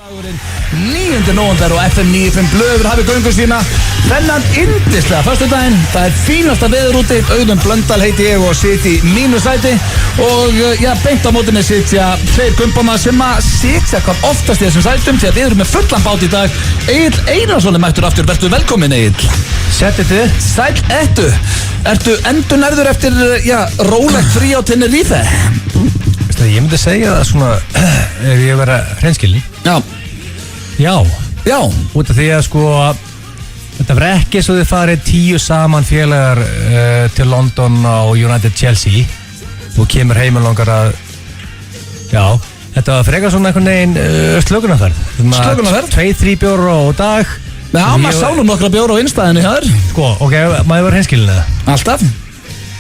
9. nóvember og FM 95 Blöður hafið göngu sína þennan yndislega föstudaginn. Það fínasta veður úti. Auðun Blöndal heiti ég og sit í mínu sæti og beint á mótinni sitja tveir gumbana sem að sitja hvað oftast í þessum sætum því að við erum með fullan bát í dag. Egill Einarsson mættur aftur, vertu velkominn Egill. Settu Sæll ettu. Ertu endurnærður eftir rólegt frí á Tenerife? Ég myndi segja það svona ef ég vera hreinskilinn. Já, út af því að sko þetta var ekki svo þið farið 10 saman félagar til London á United Chelsea. Þú kemur heim og langar að þetta var frekar svona einhvern veginn slökunarferð 2-3 bjóra á dag. Maður sá nú nokkra bjóra á innstæðinu hér. Sko, ok, maður var hreinskilinn eða? Alltaf.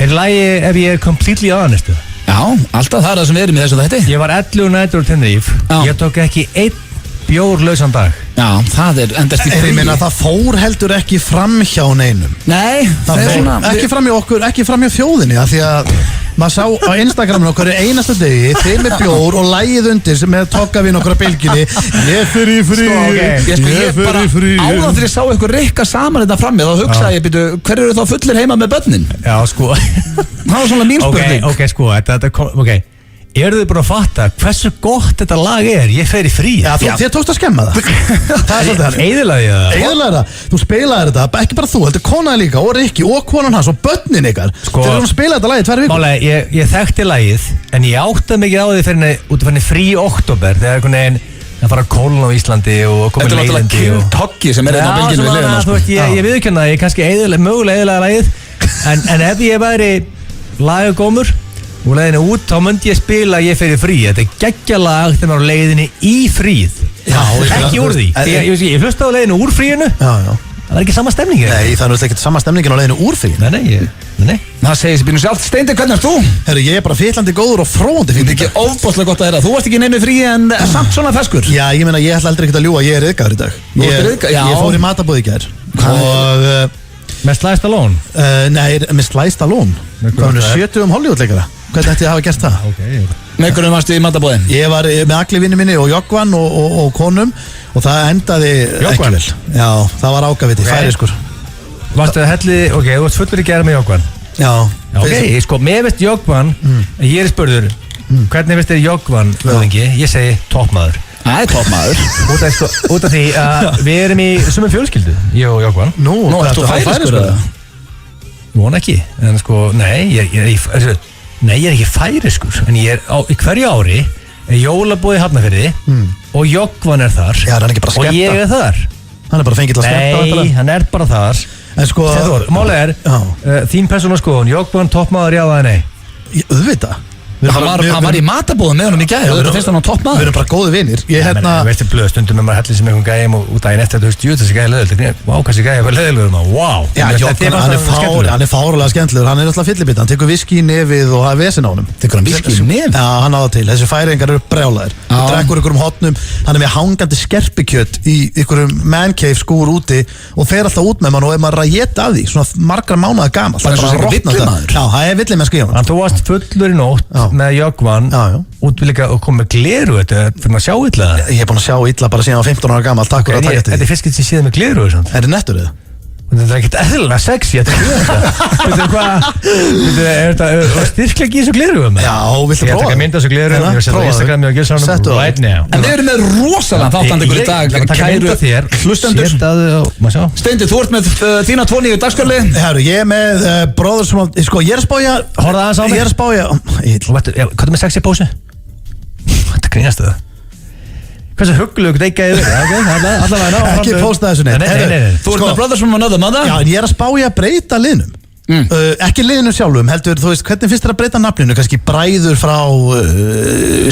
Er í lagi ef ég er completely honest? Já, alltaf það er það sem við erum í þessu þætti. Ég var 11 nætur á Tenerife. Ég tók ekki einn bjórlausan dag. Já, það er endast í frí. Ég meina það fór heldur ekki fram hjá neinum. Nei, það er svona ekki fram hjá okkur, ekki fram hjá þjóðinni af því að maður sá á Instagraminu okkur einasta degi, þeir með bjór og lægið undir með tokkavinn okkur á bylginni. Ég fer í frí. Ég bara áðan þegar ég sá ykkur rikka saman þetta frammi þá hugsaði ég býtu, hver eru þá fullir heima með börnin? Já, sko. Það var svona mín spurning. Ok, sko, þetta eru þið bara að fatta hversu gott þetta lag er? Ég fer í frí. Þér tókst að skemma það. Það er svolítið hann. Eyðilagði það. Eyðilagði það. Þú spilaði þetta, ekki bara þú, heldur konaði líka og Rikki og konan hans og börnin ykkar. Þeir eru að spila þetta lagið 2 vikur. Málega, ég þekkti lagið, en ég áttaði mikið á því fyrir frí í október, þegar einhvern veginn að fara að kólna á Íslandi og koma leiðindi. Þetta er náttúrulega Toggi sem er einn á bylginu við hliðina. Þú veist, ég viðurkenna það, ég kannski mögulega eyðilega lagið, en ef ég væri lagagómur og leiðinni út, þá myndi ég spila Ég fer í frí. Þetta er geggjalag þegar maður á leiðinni í fríð. Ekki úr því. Ég hlusta á leiðinni úr fríinu. Það var ekki sama stemningi. Nei, það er ekki sama stemningin á leiðinni úr fríinu. Nei. Það segir sér býnum sjálft. Steindi, hvernig ert þú? Herru, ég er bara fyllandi góður og fróðandi fyrir ekki ofboðslega gott að heyra. Þú varst ekki neinu frí en samt svona ferskur. Já, ég meina, ég ætla aldrei ekki að ljúga, ég er ryðgaður í dag. Ég fór í matabóð í gær. Með Sly Stallone? Nei, með Sly Stallone. Hvað er 70 Hollywood-leikara? Hvernig ætti ég að hafa gert það? Með hvernig varstu í matabóðin? Ég var með allir vinni minni og Jókvan og konum og það endaði ekki vel. Já, það var ágaviti, færiskur. Varstu að helli, þú varst fullur í gera með Jókvan? Já. Ok, sko, mér veist Jókvan, ég er spurður, hvernig veist þér Jókvan, höfðingi? Ég segi toppmaður. Það er toppmaður. Út af því að við erum í sömu fjölskyldu, ég og Jókvan. Nú, ertu færiskur eða? Von ekki, en sko, nei, ég er ekki færiskur, en ég er í hverju ári jólabóði í Hafnarfirði og Jókvan er þar. Já, hann er ekki bara að skemmta. Og ég er þar. Hann er bara fengið til að skemmta. Nei, hann er bara þar. En sko, málega er, þín persóna skoðun, Jókvan toppmaður, já eða nei? Auðvitað. Hann var í matabóðum með honum í gær og þetta finnst hann á toppmaður. Við erum bara góði vinir. Veistu blöð, stundum með maður hellir sem einhvern gæjum og út daginn eftir að þú veist, þessi gæja leðileg. Vá, kannski gæja var leðilegur, wow. Já, hann er fárulega skemmtilegur. Hann er alltaf fyllibita, hann tekur viski í nefið og það er vesen á honum. Tekur hann viski í nefið? Já, hann á það til. Þessi færingar eru brjálæðir. Hann drekkur ykkur hotnum, hann er með hangandi skerpikjöt í ykkur man cave skúr úti og fer alltaf út með mann og maður að éta af því, svona margra mánaða gamall. Bara eins og þessi villimaður. Já, það er villimennska í honum. En þú varst fullur í nótt með Jókvan út við líka að koma með gleru fyrir að sjá illa. Ég er búin að sjá illa bara síðan á 15 ára gamall. Takk fyrir að taka eftir því. Þetta er fyrst sem séð með gleru. Er þetta nettur eða? Þetta er ekkert eðlilega sexy að þetta. Er þetta styrklega í þessu gleru? Já, viltu prófa? Ég taka mynd á þessu gleru, ég vil setja á Instagram og gera svona right now. En við erum með rosalega þáttandi ykkur í dag. Kæru hlustendur. Steindi, þú ert með þína 2 nýju dagskrárli. Herru, ég er með bróður sem, sko, ég er að spája. Horfðu aðeins á mig. Ég er að spája. Hvað er með sexy pósu? Þetta grínast það. Hversu huggulegu deikjaði við? Ekki pósta þessu neitt. Nei. Þú ert með Brothers from Another Mother? Já, en ég er að spája að breyta liðnum. Ekki liðinu sjálfum, heldur, þú veist, hvernig finnst þér að breyta nafninu? Kannski bræður frá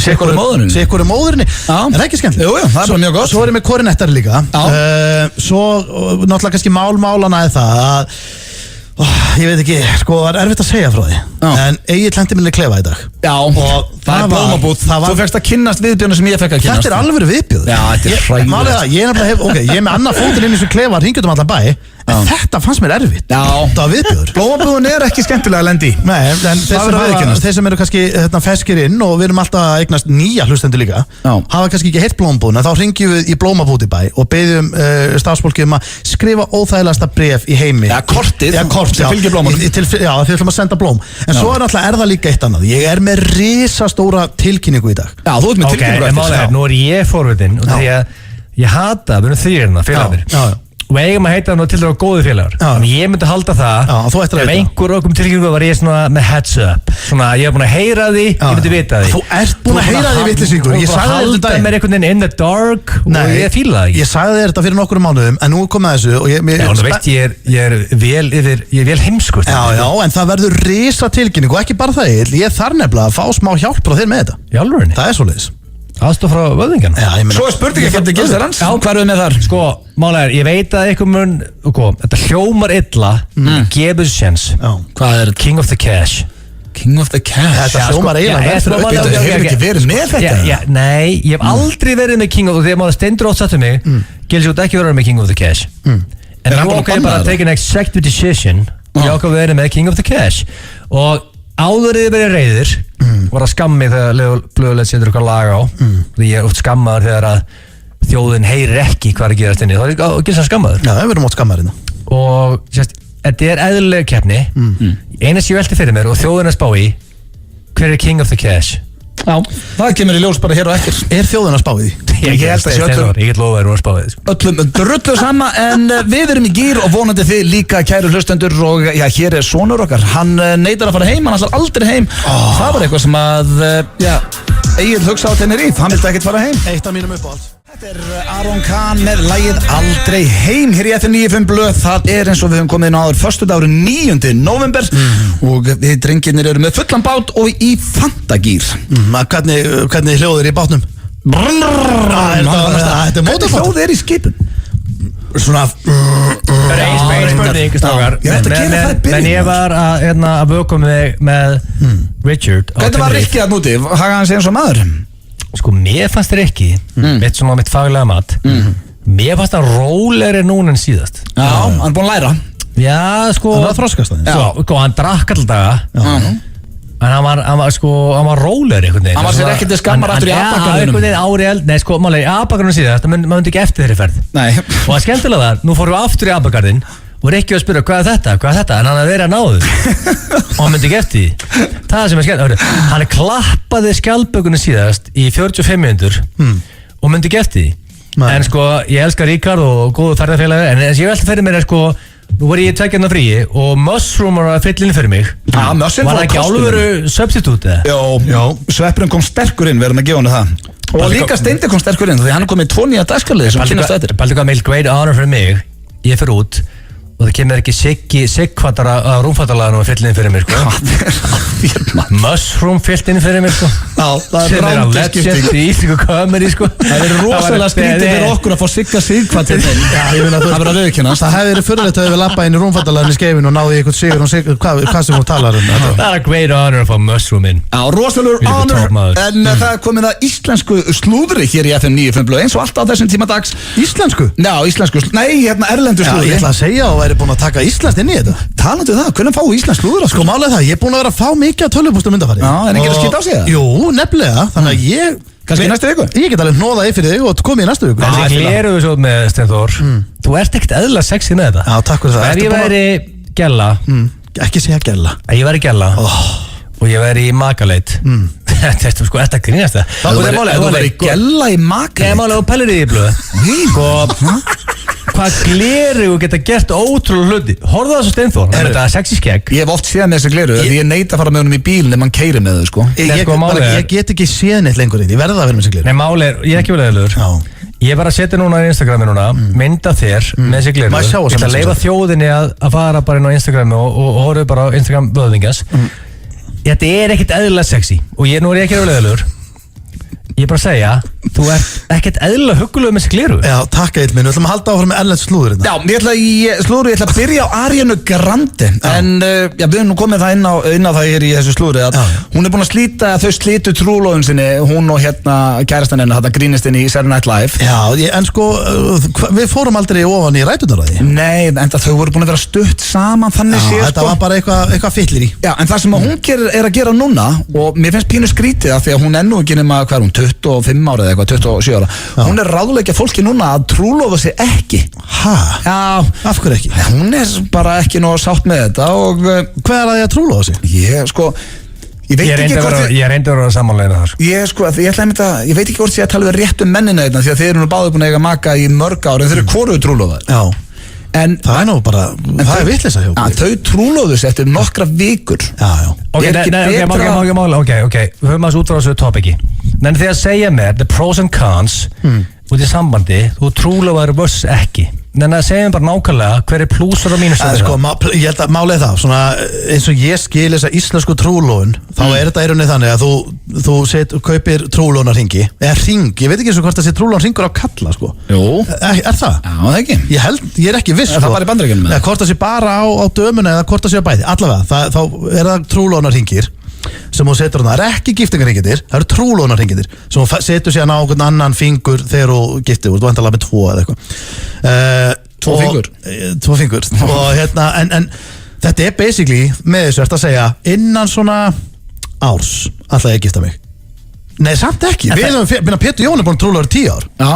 Sikkoru móðurinni. Er það ekki skemmtilegt? Jú, það er bara mjög gott. Svo er ég með Korinettari líka. Svo, náttúrulega kannski málana er það að ég veit ekki, sko, það er erfitt að segja frá því. En Egill hendi minni klefa í dag. Já, og það er blómabút. Þú fegst að kynnast viðbjörnum sem ég fekk að kynnast. Þetta er alveg viðbjörn. Já, þetta er hræðilegt. Ég er með annað fótinn inn í þessu klefa, hringjum allan bæ. En þetta fannst mér erfitt. Já. Það var viðbjóður. Blómabúðin ekki skemmtilega að lendi. Nei, en þeir sem eru kannski feskir inn og við erum alltaf að eignast nýja hlustendur líka, hafa kannski ekki heyrt blómabúðin, en þá hringjum við í Blómabúð í bæ og beðum starfsfólki að skrifa óþægilegasta bréf í heimi. Ja, kortið. Já, kort, sem fylgir blómunum. Já, þið ætlum að senda blóm. En svo er það líka eitt annað. Ég er með risastóra tilkynningu í dag. Já, þú ert með tilkynningu eftir. Nú er ég forvitin og því að ég hata, við erum þrýrna félagarnir og eigum að heita nú til það góði félagar. Þannig ég myndi halda það ef einhver okkur tilkynningu var ég svona með heads up, svona ég hef búin að heyra því, ég myndi vita því. Þú ert búin að heyra því vitleysingur. Ég sagði þér þetta halda mér einhvern veginn in the dark og ég fíla það ekki. Ég sagði þér þetta fyrir nokkrum mánuðum en nú er komið að þessu og þú veist ég er vel heimskur. Já, en það verður risa tilkynningu og ekki bara það, ég þarf nefnilega að fá smá hjálp frá þér með þetta. Í alvörunni? Það er svoleiðis. Aðstoð frá vöðingan. Svo er spurningi hvernig gerst þér hans. Já, hvað erum við með þar? Sko, málega ég veit að eitthvað mun, þetta hljómar illa, gefur séns. Hvað er King of the Cash? King of the Cash? Þetta hljómar eiginlega Þú hefur ekki verið með þetta? Nei, ég hef aldrei verið með King of the Cash. Þegar maður stendur átt sattu mig, gildi svo ekki verið með King of the Cash. En nú ákveði bara að take an executive decision og ég ákveði verið með King of the Cash. Og áður þið verið reyðir var að skammi þegar blöðulegt setur okkar lag á því ég er oft skammaður þegar að þjóðin heyrir ekki hvað er að gerast inni þá er ég ekki skammaður. Já, við erum oft skammaður hérna. Og þetta er eðlilega keppni eina sem ég velti fyrir mér og þjóðin að spá í hver er King of the Cash? Já, það kemur í ljós bara hér og eftir. Er þjóðin að spá í því? Ég held að ég get lofa þér að spá í því. Öllum drullu sama en við erum í gír og vonandi þið líka kæru hlustendur og já, hér er sonur okkar. Hann neitar að fara heim, hann ætlar aldrei heim. Það var eitthvað sem að, Egill hugsa á Tenerife, hann vildi ekkert fara heim. Eitt af mínum uppáhalds. Þetta er Aron Kahn með lagið Aldrei heim hér í FM 95 blöð. Það er eins og við höfum komið inn á áður föstudagur 9. nóvember og við drengirnir eru með fullan bát og í fantagýr. Hvernig hljóður í bátnum? Þetta er mótorfát. Hljóð er í skipun. Svona spurning strákar. Men ég var að vökum þig með Richard. Hvernig var Rikki að núti? Hagaði hann sig eins og maður? Sko, mér fannst þér ekki mitt faglega mat mér fannst það rólegri núna en síðast. Já, hann er búinn að læra. Já, sko hann var þroskast aðeins. Sko, hann drakk alltaf daga en hann var rólegri einhvern veginn. Hann var sér ekkert skammar aftur í abagarðinum. Nei, sko, málega í abagarðinum síðast það maður myndi ekki eftir þeirri ferð. Nei. Og það er skemmtilega það, nú fórum við aftur í abagarðin og Rikki að spyrja hvað er þetta en hann að vera náður og hann myndi ekki eftir því. Það sem er skemmt, hann klappaði skjaldbökunni síðast í 45 mínútur og myndi ekki eftir því. En sko, ég elskar Ríkard og góðu ferðarfélagi en ég velti fyrir mér sko, nú var ég í 2 vikna fríi og Mushroom var að fylla inn fyrir mig. Var það ekki alvöru substitute? Jó, Sveppurinn kom sterkur inn, við erum að gefa hann það. Og líka Steindi kom sterkur inn því hann kom með 2 nýja dagskrárliði sem kynast þetta. Baldur hvað meil great honor fyrir mig, ég fer út og það kemur ekki Siggfattar að rúmfattalaganum að fylla inn fyrir mér sko. Mushroom fyllt inn fyrir mér sko. Já, það er legend í Íslingu Comedy sko. Það er rosalega skrítið fyrir okkur að fá Siggfattar inn. Það verður að viðkynast. Það hefði verið fyrirlegt að við lappa inn í rúmfattalagan í skeifinu og náði eitthvað sigur hvað sem hún talar um. Það er great honor að fá Mushroom inn. Já, rosalegur honor. En það er komið að íslensku slúðri hér í FM 95 blöð eins og alltaf á þessum tíma dags. Íslensku? Já, íslensku. Nei, erlendu slúðri. Ég ætla að segja og væri búin að taka íslenskt inn í þetta. Talandi það, hvernig fáu íslensk slúður? Sko málega það, ég er búin að vera að fá mikið af tölvupóstum undanfarið. Já, en ekki að skita á sig það? Jú, nefnilega, þannig að ég kannski í næstu viku? Ég get alveg hnóðað í fyrir þig og komið í næstu viku. En það gleru við svo með Steinþór. Þú ert ekkert eðla sexy með þetta. Já, takk fyrir það. Ef ég væri gella ekki segja gella. Ég væri gella og ég væri í makaleit þetta sko, þetta grínast það. Þú væri gella í makaleit? Ég málega og pellir í blöð. Hvað gleru geta gert ótrúlega hluti. Horfðu það svo Steinþór, þetta er sexy skegg. Ég hef oft séð með þessi gleru því ég neita að fara með honum í bíl nema hann keyrir með þau sko. Ég get ekki séð neitt lengur inn, ég verða að vera með þessi gleru. Nei, máli er, ég er ekki vel eðlugur. Ég er bara að setja núna í Instagrami núna, mynda þér með þessi gleru. Ég ætla að leifa þjóðinni að fara bara inn á Instagrami og horfðu bara á Instagram vöðingas. Þetta er ekkert eðlilega sexy og nú er ég ekki vel eðlugur. Ég er bara að segja, þú ert ekkert eðlilega huggulegur með þessi gleru. Já, takk Egill minn, við ætlum að halda áfram með erlend slúður Já, ég ætla að byrja á Ariana Grande. En við erum nú komið það inn á það hér í þessu slúðri að hún er búin að slíta, þau slítu trúlóðun sinni, hún og kærastan hennar, þetta grínistinn í Saturday Night Live. Já, en sko, við fórum aldrei ofan í ræturnar á því. Nei, en þau voru búin að vera stutt saman, þannig séð. Þetta var bara eitthvað fyllir í. Já, en það sem hún er að gera núna, og mér finnst pínu skrítið af því að hún er nú ekki nema, hvað er hún, 25 ára eða eitthvað, 27 ára. Hún er ráðleikja fólki núna að trúlofa sig ekki. Hæ? Já. Af hverju ekki? Hún er bara ekki nóg sátt með þetta og... Hvað er að því að trúlofa sig? Ég reyndi að vera samanlegina þar. Ég veit ekki hvort ég að tala við rétt mennina þetta, því að þeir eru nú báðu búin að eiga maka í mörg ár, en þeir eru hvoruðu trúlofaðir. Já. En það er nú bara, það er vitleysa hjá okkur. Þau trúlofuðu sig eftir nokkra vikur. Já. Ok, við höfum að út frá þessu topiki. En þegar að segja mér, the pros and cons út í sambandi, þú trúlofaður vöss ekki. En að segja mér bara nákvæmlega hver er plúsar og mínusar sko, ég held að málið það svona, eins og ég skil þessa íslensku trúlóun þá er þetta í rauninni þannig að þú kaupir trúlónarringi eða ring, ég veit ekki eins og hvort það sé trúlónarringur á kalla sko. Jú. Er það? Já, það ekki. Ég er ekki viss sko. Það var í Bandaríkjunum með hvort það sé bara á dömuna eða hvort það sé á bæði, allavega þá er það trúlónarringir sem hún setur það er ekki giftingarringitir, það eru trúlónarringitir sem hún setur síðan á einhvern annan fingur þegar hún giftir, þú vantar alveg með 2 eða eitthvað 2 fingur og en þetta er basically með þessu að segja innan svona árs ætla ég að gifta mig. Nei, samt ekki, Pétur Jón er búin að trúla verið 10 ár. Já.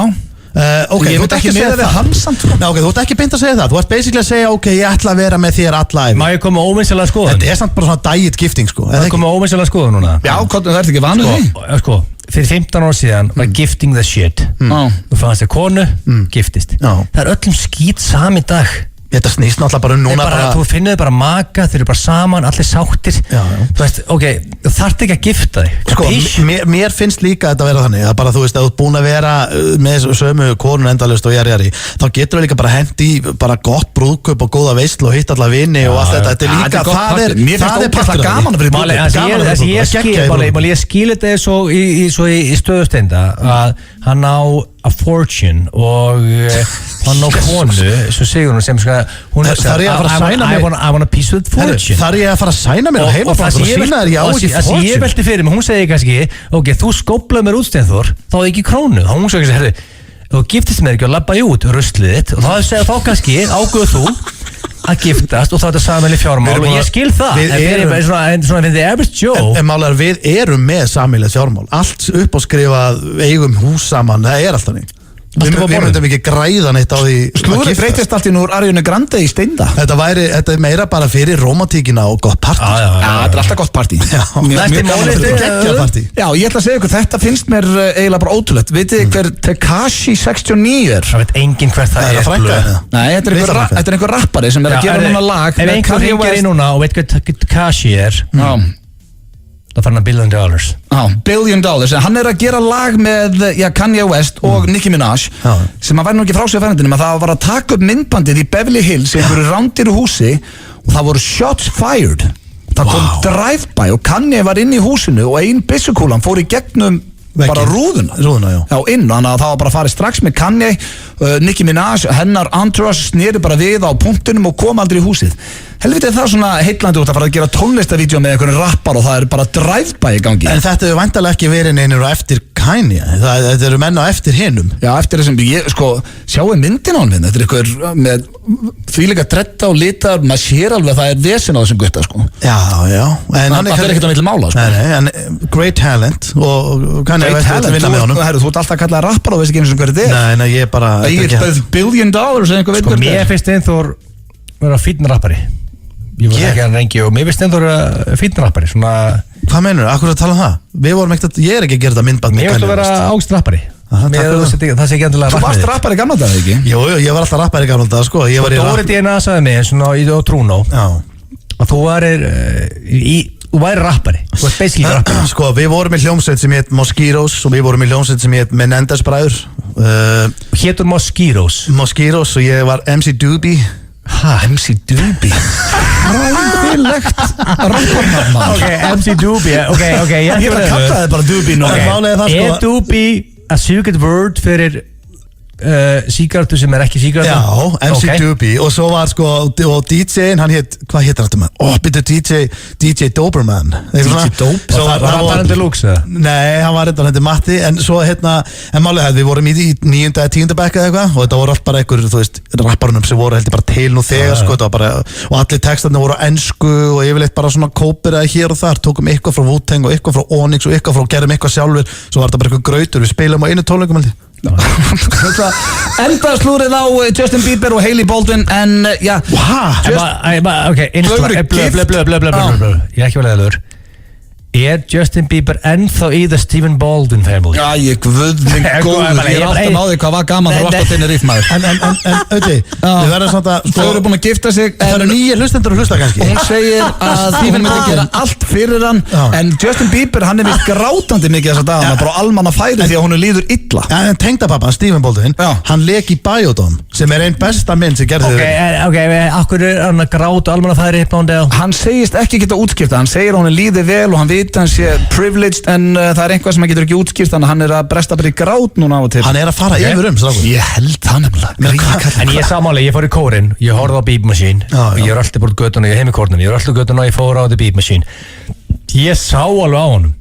Ég veit ekki með það hansamt. Þú ert ekki beint að segja það. Þú ert basically að segja, ég ætla að vera með þér alla ævi. Má ég koma óvinnslega skoðun? Þetta er samt bara svona diet gifting sko. Má ég koma óvinnslega skoðun núna? Já, það ert ekki vanið því. Sko, fyrir 15 ára síðan var gifting the shit. Þú fannst þér konu, giftist. Það er öllum skít sami dag. Þetta snýst náttúrulega bara núna þú finnir bara maka, þeir eru bara saman, allir sáttir. Þú veist, þú þarft ekki að gifta þig sko, mér finnst líka þetta að vera þannig að bara þú veist, að þú ert búin að vera með sömu konun endalaust og jari þá getur við líka bara hendi bara gott brúðkaup og góða veislu og hitt alla vini og allt þetta er líka, það er partur gaman að fyrir ég skil þetta svo í stöðusteinda að hann á a fortune og hann á konu svo sigur hún sem hún er I want a piece of fortune. Þar ég að fara að sæna mér á heimafrans og sína þér ég á ekki fortune. Ég velti fyrir mig, hún segi kannski þú skóplaði mér út Steinþór þá er ekki krónu, þá hún segi kannski þú giftist mér ekki og labbaði út ruslið þitt og þá segja þá kannski ágöðu þú að giftast og þá er þetta sameiginleg fjármál og ég skil það en svona the average Joe en málar við erum með sameiginleg fjármál allt upp á skrifað eigum hús saman, það er alltaf nýtt við myndum ekki græða neitt á því slúri breytist allt í núr Ariana Grande í Steinda þetta er meira bara fyrir romantíkina og gott partí þetta er alltaf gott partí já, ég ætla að segja ykkur þetta finnst mér eiginlega bara ótrúlegt vitið hver Tekashi 69 er það veit enginn hver það er nei, þetta er einhver rappari sem er að gera núna lag ef einhver hringir í núna og veit hver Tekashi er það fann að $1 billion en hann er að gera lag með Kanye West og Nicki Minaj sem að væri nú ekki frá sig að færandinum að það var að taka upp myndbandið í Beverly Hills í einhverju rándiru húsi og það voru shots fired það kom drive-by og Kanye var inn í húsinu og ein byssukúlan fór í gegnum bara rúðuna já, inn, þannig að það var bara að fara strax með Kanye Nicki Minaj, hennar entourage sneri bara við á punktunum og kom aldrei í húsið helviti er það svona heitlandi út að fara að gera tónlistavídeó með einhvern rappar og það er bara drive-by í gangi en þetta hefur væntanlega ekki verið neinir á eftir Kanye, þetta eru menn á eftir hinum já, eftir þessum, sjáu myndin á hann þetta er einhver með þvíleika dretta og litar, maður sér alveg að það er vesen á þessum gutta já, en það er ekkert á milli mála en great talent og Kanye West er að vinna með honum þú ert alltaf að kalla rappar og veist ekki eins og hverju þetta er nei, ég bara $1 billion eða einhver veit hverju mér finnst Steinþór vera fínn rappari ég var ekki að rengi og mér finnst Steinþór fínn rappari svona hvað meinur, akkur að tala um það? Ég er ekki að gera þetta myndband mér finnst að vera ágst rappari það sé ekki endilega þú varst rappari gamla dag, ekki? Jú, ég var alltaf rappari gamla dag sko Dóri DNA sagði mig svona í Trúnó að þú væri rappari þú ert basically rappari sko, við vorum í hljómsveit sem heit Mosquitoes og við vorum í hljómsveit sem heit Menendez bræður hétur Mosquitoes og ég var MC Doobie MC Doobie ræðilegt rapparnafn Ok, MC Doobie, ok Ég var að kalla þið bara Doobie nú Er Doobie a secret word fyrir sígarettu sem ekki sígarettu? Já, MC Doobie og svo var sko, og DJ-in hann hétt, hvað hétt hann byrju DJ Doberman DJ Doberman? Var hann bara Deluxe? Nei, hann var reyndan Matti, en svo en málega við vorum í 9. eða 10. bekk eða eitthvað og þetta voru allt bara einhver, þú veist, rapparunum sem voru heldur bara til nú þegar sko, þetta var bara, og allir textarnir voru á ensku og yfirleitt bara svona kóperaði hér og þar, tókum eitthvað frá Wu-Tang og eitthvað frá Onyx og eitthvað frá, gerðum eitthvað sjálfur, svo var þetta bara eitthvað grautur, við spilum á einu tónleikum held ég. Enda slúrið á Justin Bieber og Hailey Baldwin en já ok, blö ég er ekki vel eðalur Justin Bieber ennþá í the Stephen Baldwin family? Já, ég guðminn góður ég er alltaf á því hvað var gaman þegar alltaf þinn rífmaður en auðvitað, við verðum samt að þau eru búin að gifta sig það eru nýja hlustendur að hlusta kannski hún segir að hún myndi gera allt fyrir hann en Justin Bieber, hann er vist grátandi mikið þess að dag hann er bara almanna færi því að hún líður illa en tengdapappa, Stephen Baldwin hann leik í Biodome sem er einn besta mynd sem gerði ok, akkur er hann að gráta almanna færi hann segist ekki geta útskipta hann segir hún líði vel og hann hann sé privileged en það er einhvað sem hann getur ekki útskýrt þannig að hann er að bresta bara í grát núna á og til hann er að fara yfir strákur ég held það nefnilega en ég samáli, ég fór í kórinn ég horfði á Beat Machine og ég er alltaf búin göttuna ég heim í kórnum, ég er alltaf göttuna og ég fór á The Beat Machine ég sá alveg á honum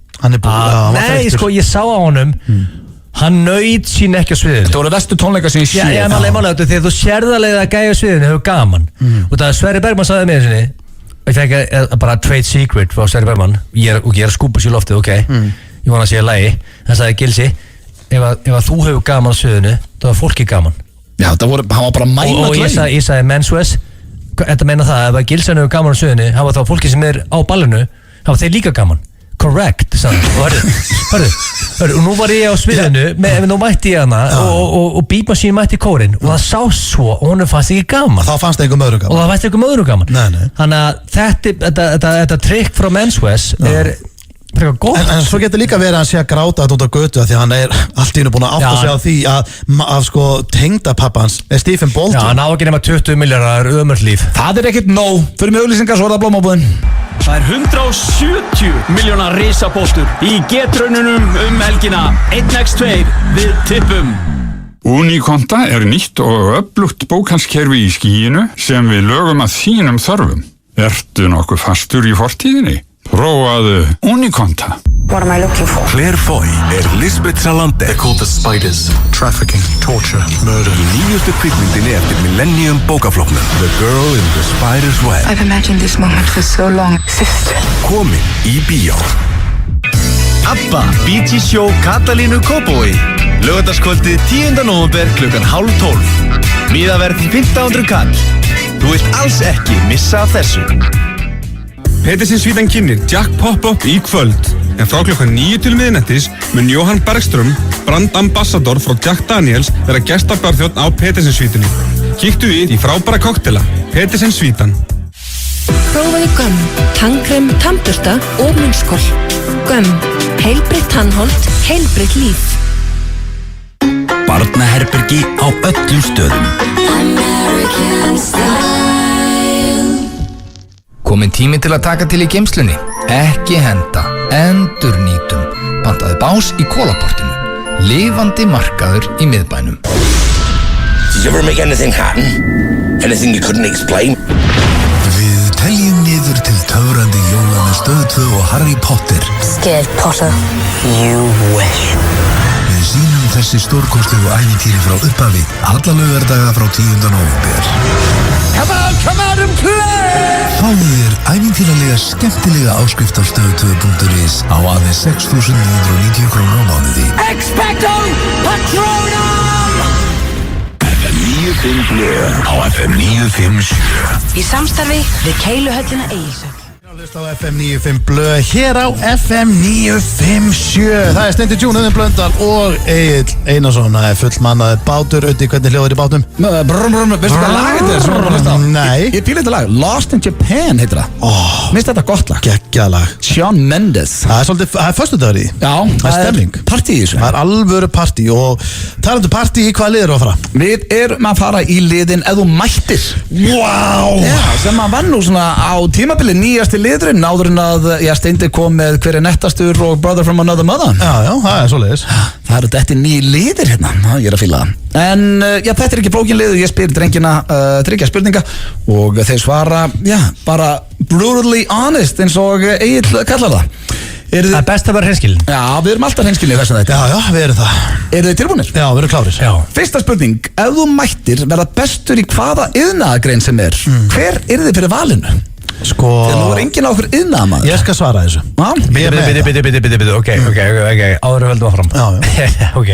nei, sko, ég sá á honum hann naut sín ekki á sviðinu þetta voru vestu tónleika sem ég sé já, málega, þegar þú sérðarlega að gæja á sviðinu hefur gaman og það Sverrir Bergman sagði með sinni ég fekk bara trade secret frá Sverrir Bergman og ég er að skúpa sér loftið, ég vona að sé að lægi hann sagði, Gilsi, ef að þú hefur gaman á sviðinu, þá er fólki gaman já, hann var bara mæna og ég sagði Menswes, þetta meina það ef að Gilsi hefur gaman á sviðinu, hafa þá fólki sem er á ballinu, hafa þeir líka gaman correct, sagði hörru, og nú var ég á sviðinu nú mætti ég hana og Beat Machine mætti í kórinn og það sá svo og honum fannst ekki gaman þá fannst einhverjum öðrum gaman og það fannst einhverjum öðrum gaman nei. Þannig að þetta trikk frá Menswes er frekar gott en svo getur líka verið að hann sé að gráta þetta út á götu því að hann er allt í hennu búin að átta sig á því að sko tengdapappans er Stephen Baldwin já, hann á ekki nema 20 miljardar ömurlegt líf það er ekkert nóg fyrir með auglýsingar svo er það blómabúðin það er 170 miljónar risapóstur í getraununum helgina 1x2 við tippum Unikonta er nýtt og öflugt bókhaldskerfi í skíinu sem við lögum að þínum þörfum ertu nokkuð fastur í fortíðinni? Prófaðu Unikonta. What am I looking for? Claire Foy Lisbeth Salante. They're called the Spiders. Trafficking, torture, murder. Í nýjustu kvikmyndinni eftir Millennium bókafloknum. The Girl in the Spider's Web. I've imagined this moment for so long. Sister. Komin í bíó. ABBA, Bee Gees Show, Katalínu Kópavogi. Laugardagskvöldið 10. nóvember klukkan 11:30. Miðaverð 1500 kall. Þú vilt alls ekki missa af þessu. Petersen Svítan kynir Jack Pop-Up í kvöld en frá klukkan 9 til miðnættis mun Jóhann Bergström, brandambassador frá Jack Daniels vera gestabarþjónn á Petersen Svítunni. Kíktu í frábæra koktela Petersen Svítan. Prófaðu Gömm, tannkrem, tannbursta og munnskol. Gömm, heilbrigt tannholt, heilbrigt líf. Barnaherbergi á öllum stöðum. American Style. Kominn tími til að taka til í geymslunni. Ekki henda, endurnýtum. Pantaðu bás í kólaportinu. Lifandi markaður í miðbænum. Did you ever make anything happen? Anything you couldn't explain? Við teljum niður til töfrandi jóla með Stöð 2 og Harry Potter. Scared Potter? You wish. Við sýnum þessi stórkostlegu ævintýri frá upphafi alla laugardaga frá 10. nóvember. Come out and play! Fáðu þér ævintýralega skemmtilega áskrift á stöð2.is á aðeins 6.990 krónur á mánuði. Expecto Patronum! FM 95 blöð á FM 957. Í samstarfi við Keiluhöllina Egilshöll. Hlusta á FM 95 blöð hér á FM 957. Það Steindi June, Auðun Blöndal og Egill Einarsson. Það fullmannaði bátur. Öddi, hvernig hljóður í bátnum? Veistu hvað lag þetta er? Nei. Ég fíla þetta lag, Lost in Japan heitir það. Minnst þetta gott lag? Geggjað lag. Shawn Mendes. Það svolítið, það föstudagur í. Já, það stemning. Partí í þessu. Það alvöru partí og talandu partí, í hvað liður á að fara? Við erum að fara í liðin Ef þú mættir. Wow. Já, sem að var nú svona á tímabili nýjasti liðurinn áður en að Steindi kom með Hver nettastur og Brother from Another Mother. Já, það svoleiðis. Það eru þetta nýjir liðir hérna, ég að fíla það. En þetta er ekki flókin liður, ég spyr drengina 3 spurninga og þeir svara, bara brutally honest eins og Egill kallar það. Það er best að vera hreinskilin. Já, við erum alltaf hreinskilin þess að þetta. Já, við erum það. Eru þið tilbúinir? Já, við erum klárir. Já. Fyrsta spurning, ef þú mættir verða bestur í hvaða iðnaðargrein sem er, hver er þið fyrir valinu? Sko... Þegar nú er enginn á okkur iðnaðarmaður. Ég skal svara þessu. Bíddu, ok, áður höldum áfram. Já. Ok.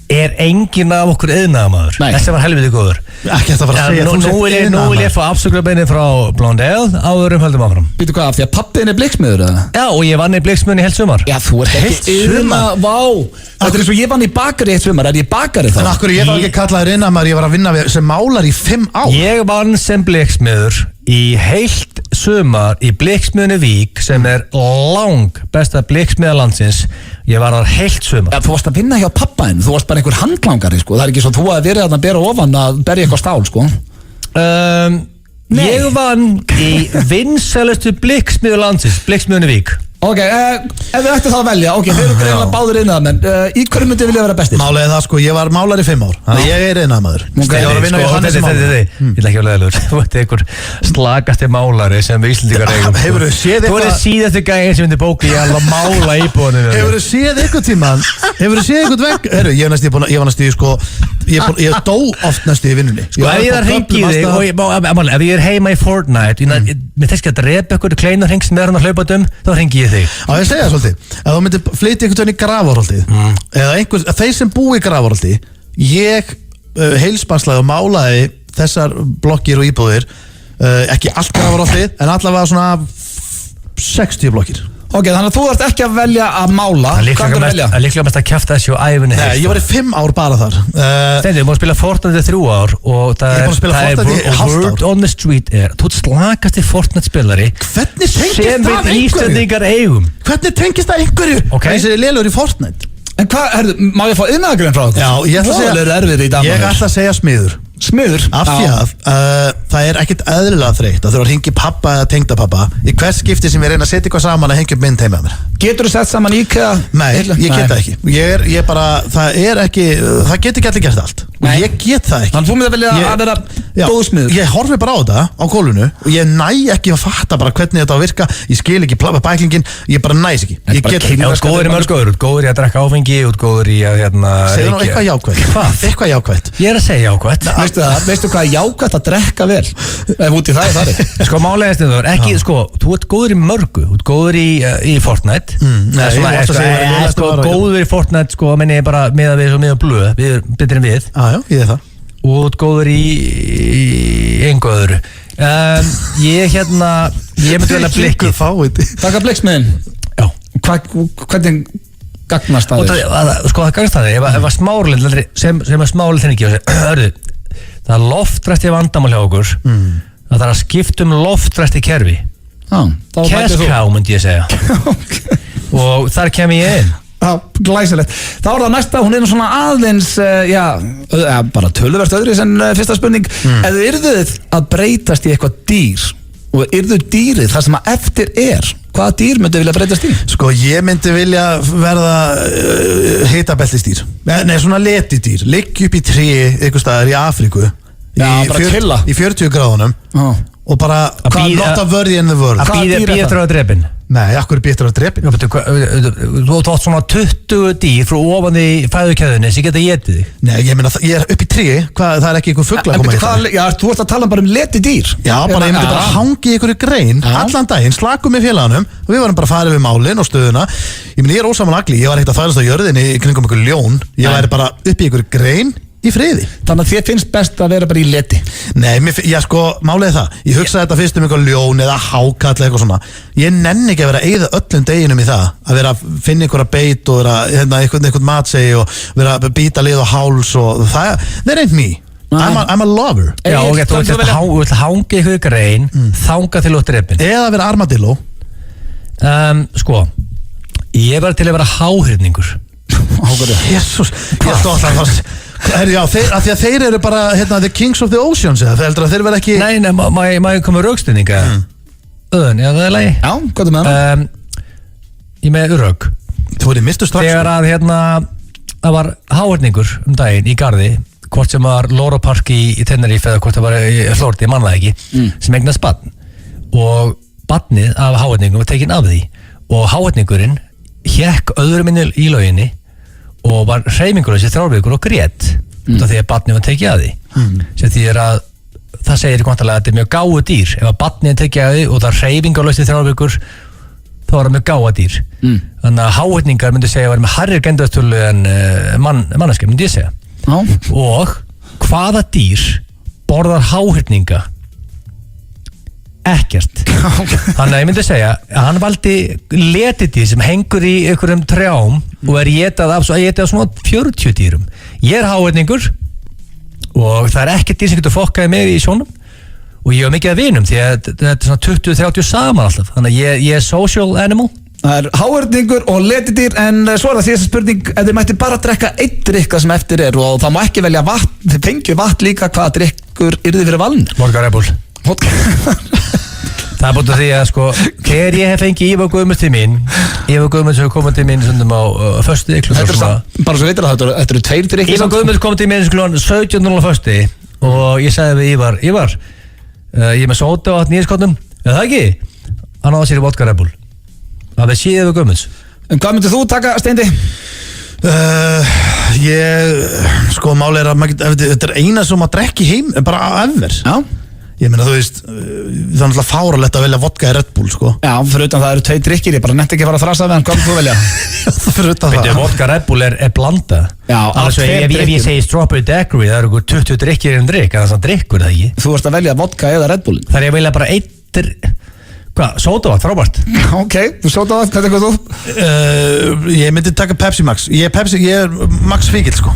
Er enginn af okkur iðnaðarmaður? Nei. Þessi var helviti góður. Ekki þetta bara að segja. Nú vil ég fá afsökunarbeiðni frá Blondale áður höldum áfram. Býtu hvað, af því að pappiðin er bliksmiður eða? Já, og ég vann í bliksmiðunni heilt sumar. Já, þú ert ekki vá. Þetta er eins og ég vann í bakari eitt sumar, er ég bakari þá? En akkur ég var ekki kallaður iðnaðarmaður, ég var að vinna sem málar í 5 ár. Ég vann sem bliksmiður í heilt sumar í bliksmiðunni Vík sem er lang besta bliksmiðalandsins. Ég var þar heilt sumar. Ja, þú varst að vinna hjá pappaðinn, þú varst bara einhver handlangari sko. Það er ekki svo þú að verið að bera ofan að berja eitthvað stál sko. Ég vann í vinsælustu bliksmiðalandsins, bliksmiðunni Vík. Ok, ef við ættum þá að velja, ok, þeir eru greinlega báður iðnaðarmenn, í hverju myndi vilja vera bestir? Málið er það sko, ég var málar í 5 ár, þannig ég er iðnaðarmaður. Ég var að vinna við hann sem málar. Ég ætla ekki að leðilegur, þú ert einhver slagasti málari sem við Íslendingar eigum. Hefur þú séð eitthvað? Þú er síðastu gæðin sem myndi bóki ég alveg mála íbúðinu. Hefur þú séð eitthvað tíman? Hefur þú séð eitthvað vegg? Herru, ég var næstu sko, ég dó oft næstu í vinnunni. Sko, ef ég er að hringi þig og ef ég er heima í Fortnite, mér þess ekki að drepa ykkur kleinarhring sem er hann að hlaupa þá hringi ég þig. Á ég segja það svolítið, ef þú myndir flytja einhvern veginn í Grafarholtið eða þeir sem búi í Grafarholti, ég heilspanslaði og málaði þessar blokkir og íbúðir, ekki allt Grafarholtið en allavega svona 60 blokkir. Ok, þannig að þú ert ekki að velja að mála. Það er líklega mest að kjafta þessi á æfinni. Nei, ég var í 5 ár bara þar. Steindi, þú múið að spila Fortnite 3 ár og það er Word on the Street þú ert slakasti Fortnite spilari sem við Íslendingar eigum. Hvernig tengist það einhverju? Þessi er lélur í Fortnite. En hvað, má ég fá iðnaðargrein frá okkur? Já, ég ætla að segja smiður. Smiður? Af því að það er ekkert eðlilega þreytt að þurfa að hringja pappa eða tengdapappa í hvers skipti sem ég reyna að setja eitthvað saman að hengja upp mynd heima með mér. Getur þú sett saman IKEA? Nei, ég get það ekki. Ég bara, það get ekki allir gert allt. Og ég get það ekki. Þannig þú myndi að velja að vera góð smiður? Ég horfi bara á þetta á gólfinu og ég næ ekki að fatta bara hvernig þetta á að virka. Ég skil ekki bæklingin, ég bara næs ekki. Ég get ekki. Góður í mörgóður, góður í að drekka áfengi, góður í að segðu nú eitthvað jákvætt. Hvað? Eitthvað jákvætt. Ég er að segja jákvætt. Veistu hvað er jákvætt að drekka vel? Ef út í það er farið. Sko málega Steindi, ekki, sko, þú ert góður í mörgu, þú ert góður í Fortnite. Góður í Fortnite, sko, menn ég bara miða við svo miða blöð, við erum betur en við. Já, ég er það. Og þú ert góður í engu öðru. Ég myndi vel að blikki. Takk að bliksmiðin. Já. Hvernig gagnast það þér? Sko það gagnast það þér, ef að smáralind sem að smáralind þenni ekki, það er loftræsti vandamál hjá okkur, það þarf að skipta loftræsti kerfi. Cash cow myndi ég segja. Og þar kem ég inn. Já, glæsilegt. Þá er það næsta, hún er svona aðeins, bara töluvert öðru sem fyrsta spurning. Ef þið yrðuð að breytast í eitthvað dýr og yrðuð dýrið þar sem að eftir hvaða dýr myndi vilja breytast í? Sko, ég myndi vilja verða hitabeltistýr. Nei, svona letidýr. Liggja upp í tré einhvers staðar í Afríku í 40 gráðunum og bara, not a worry in the world. Að býða eftir að drepin? Nei, akkur býða eftir að drepin? Þú átt svona 20 dýr frá ofan í fæðukeðunni sem geta getið þig. Nei, ég meina, ég er upp í tré, það er ekki einhver fugla að koma í það. Já, þú ert að tala bara um letidýr. Já, bara ég myndi bara hangi í einhverju grein allan daginn, slakum með félaganum og við varum bara að fara við málin og stöðuna. Ég meina, ég er ósaman agli, ég var ekkert að þvælast á jörðinni í kringum einhver ljón. Ég væri bara upp í einhverju grein í friði. Þannig að þér finnst best að vera bara í leti. Nei, málið það. Ég hugsaði þetta fyrst eitthvað ljón eða hákall eða eitthvað svona. Ég nenni ekki að vera að eyða öllum deginum í það. Að vera að finna einhverja beit og vera einhvern matsegi og vera að býta lið og háls og það ain't me. I'm a lover. Já, og þú vilt hanga ykkur grein, þanga til út drepin. Eða vera armadillo. Sko, ég var til að vera háhyrningur. Jésús, ég stóð alltaf því að þeir eru bara the kings of the oceans eða þeir heldur að þeir vera ekki. Nei, má ég koma rögstendinga. Öðun, já, það er lagi. Já, hvað er með það? Ég með rög. Þú verið mistu strax. Þegar að það var háhyrningur daginn í garði, hvort sem var Loro Park í Tenerife eða hvort það var í Florida, ég man það ekki, sem eignast barn. Og barnið af háhyrningum var tekinn af því og háhyrningurinn hékk öðru minni í lauginni og var hreyfingur þessi 3 vikur og grét út af því að barnið var tekið að því. Sem því að það segir kontalega að þetta er mjög gáu dýr. Ef að barnið er tekið að því og það hreyfingur þessi 3 vikur þá var það mjög gáa dýr. Þannig að háhyrningar myndi segja að vera með hærri gendaðstölu en manneskja, myndi ég segja. Og hvaða dýr borðar háhyrninga? Ekkert. Þannig að ég myndi segja að hann valdi letidýr sem hengur í einhverjum trjám og er étað af svona 40 dýrum. Ég er háhyrningur og það er ekkert dýr sem getur fokkaði með í sjónum og ég hef mikið að vinum því að þetta er svona 20-30 saman alltaf. Þannig að ég er social animal. Það er háhyrningur og letidýr, en svo er það síðasta spurning, ef þið mætti bara drekka einn drykka sem eftir er og það má ekki velja vatn, þið fengju vatn líka, hvaða drykkur yrði fyrir valin? Vodka Red Bull. Það er búin að því að sko, þegar ég hef fengið Ívar Guðmunds til mín, Ívar Guðmunds hefur komið til mín stundum á föstudag klukkan. Bara svo veitir að þetta eru 2 drykkir. Ívar Guðmunds kom til mín klukkan 17:00 á föstudag og ég sagði við Ívar, ég er með sóda á nýjaskotnum, er það ekki? Hann áða sér í Vodka Red Bull. Það er síðan við Guðmunds. En hvað myndir þú taka, Steindi? Sko, máli er að þetta er eina sem maður drekki heim, bara ever. Já. Ég meina, þú veist, það er náttúrulega fáralegt að velja vodka í Red Bull, sko. Já, fyrir utan það eru 2 drykkir, ég bara nefndi ekki að fara að þrasa við hann, hvað myndir þú velja? Fyrir utan það. Vodka Red Bull er blanda. Já, ef ég segi strawberry daiquiri, það eru 20 drykkir en drykk, en það er svona drykkur, það ekki? Þú varst að velja vodka eða Red Bullin? Það er ég velja bara Hvað? Sódavatn, frábært. Ok, þú sódavatn, hvað tekur þú? Ég myndi taka Pepsi Max. Ég er Max fíkil, sko.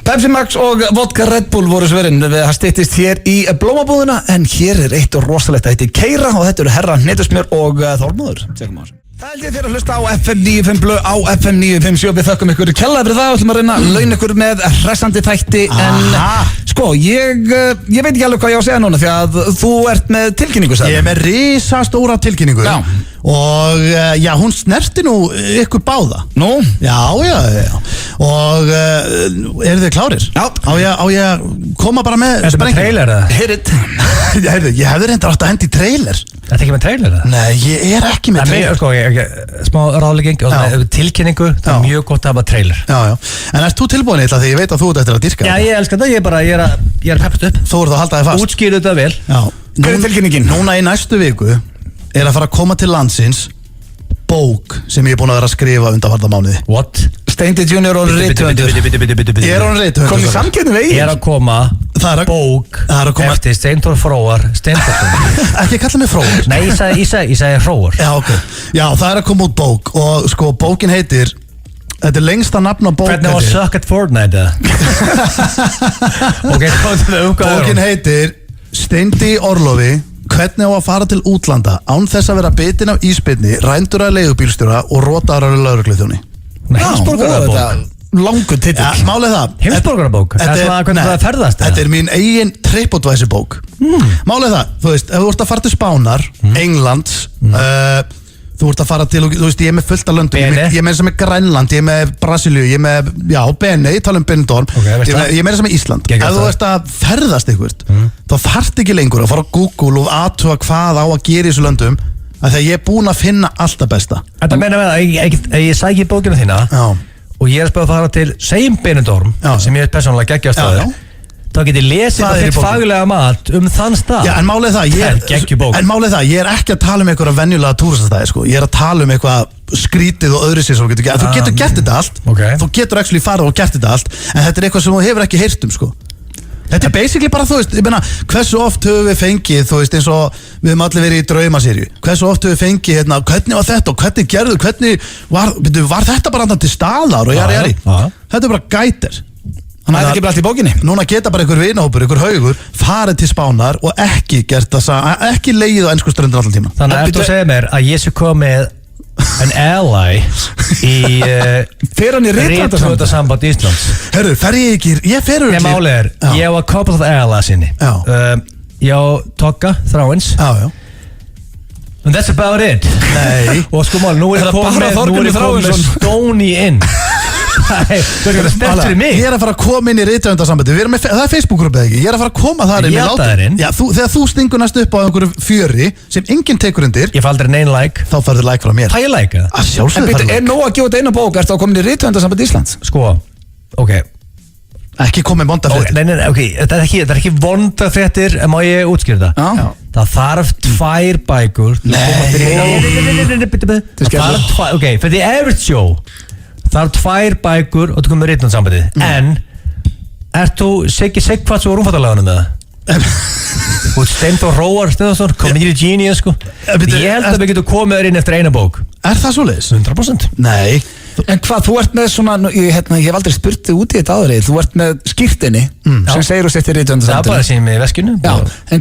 Pepsi Max og vodka Red Bull voru svörin. Það styttist hér í blómabúðuna, en hér er eitt og rosalegt að þetta er Keira og þetta eru herra Hnetusmjör og Þormóður. Tjekkum á þessu. Það held ég fyrir að hlusta á FM 95 Blöð á FM 957. Við þökkum ykkur kærlega fyrir það og ætlum að reyna að launa ykkur með hressandi þætti. En sko, ég veit ekki alveg hvað ég á að segja núna því að þú ert með tilkynningu, sagði. Ég er með risastóra tilkynningu. Já. Og já, hún snerti nú ykkur báða. Nú? Já. Og eru þið klárir? Já. Á ég að koma bara með sprengjum? Er þetta með trailer eða? Hit it. Ég hefði reyndar átt að hendi trailer. Þetta er ekki með trailer eða? Nei, ég er ekki með trailer. Sko, smá ráðlegging og tilkynningu, það er mjög gott að hafa trailer. Já. En erst þú tilbúin eitthvað því ég veit að þú ert eftir að dyrka? Já, ég elskar það, ég er peppast upp. Þú ert að halda þig fast. Útskýru þetta vel. Já. Hver er tilkynningin? Núna í næstu viku er að fara að koma til landsins bók sem ég er búin að vera að skrifa undanfarna mánuði. What? Steindi Junior og rithöfundur. Ég er orðinn rithöfundur. Kom í samkeppni við Ég er að koma bók eftir Steintor Fróar Steindorsson. Ekki kalla mig Fróar. Nei, ég sagði Hróar. Já, ok. Já, það er að koma út bók og sko bókin heitir, þetta er lengsta nafn á bók. Hvernig var Suck at Fortnite? Bókin heitir Steindi Orlofi, hvernig á að fara til útlanda án þess að vera bitin af ísbyrni, rændur af leigubílstjóra og rotaður af lögregluþjóni. Heimsborgarabók. Langur titill. Já, málið það. Heimsborgarabók. Hvernig það ferðast? Þetta er mín eigin TripAdvisor bók. Málið það, þú veist, ef þú ert að fara til Spánar, Englands, þú ert að fara til, þú veist, ég er með fullt af löndum, ég er með þess að með Grænland, ég er með Brasilíu, ég er með, já, Bene, ég tala um Benidorm, ég er með þess að með Ísland. Ef þú ert að ferðast ykkur, þá þarft ekki lengur að fara á Google og aðtuga hvað á að gera í þessu löndum, að þegar ég er búin að finna alltaf besta. Þetta meina með að ég sæki bókina þína og ég er að spöða að fara til segjum Benidorm, sem ég er persónulega geggjast staður. Þá get ég lesið og fyrst faglega mat þann stað. Já, en málið það, ég er ekki að tala um einhverja venjulega túristastæði, sko. Ég er að tala um eitthvað skrítið og öðru sér sem þú getur gert. Þú getur gert þetta allt, þú getur actually farið og gert þetta allt, en þetta er eitthvað sem þú hefur ekki heyrt sko. Þetta er basically bara, þú veist, ég meina, hversu oft höfum við fengið, þú veist, eins og við höfum allir verið í draumaserju, hversu oft höfum við fengið, hérna, hvernig var þetta og hvernig gerðu, hvernig var þetta bara andan til staðar og jari. Þetta er bara gætir. Þannig að þetta ekki bara allt í bókinni. Núna geta bara einhver vinahópur, einhver haugur, farið til Spánar og ekki gert það, ekki legið á ensku ströndur allan tíma. Þannig að þú segir mér að Jesú kom með an ally í rithöfundasamband Íslands. Herru, ég fer Nei, málið er, ég á a couple of allies inni. Ég á Togga, Þráins. And that's about it. Nei. Og sko mál, nú er það komið með Stóni inn. Það er stert fyrir mig. Ég er að fara að koma inn í rithöfundasambandi. Það er Facebook-gruppið ekki. Ég er að fara að koma þar inn. Ég játa þær inn. Já, þegar þú stingur næst upp á einhverju fjöri sem enginn tekur undir. Ég fá aldrei neinn like. Þá færðu like frá mér. Það ég like það. Að sjálfsögðu færðu like. En nóg að gefa þetta eina bók, ertu að koma inn í rithöfundasambandi Íslands? Sko, ok. Ekki komið vondafréttir. Nei, ok, þetta er ekki vondafréttir, en má ég útskýra það? Það þarf 2 bækur. Ok, for the average show það er 2 bækur og þú komið með rithöfundasambandið. En, ert þú Siggi Sigvarts og rúmfattalaganum með það? Þú Steinþór Róar Steinþórsson, comedy genius sko. Ég held að við getum komið þér inn eftir eina bók. Er það svoleiðis? 100%. Nei. En hvað, þú ert með svona, ég hef aldrei spurt þig út í þetta áður, þú ert með skírtinni sem segir og settir rithöfundasambandinu. Það er bara síðan með veskinu. Já, en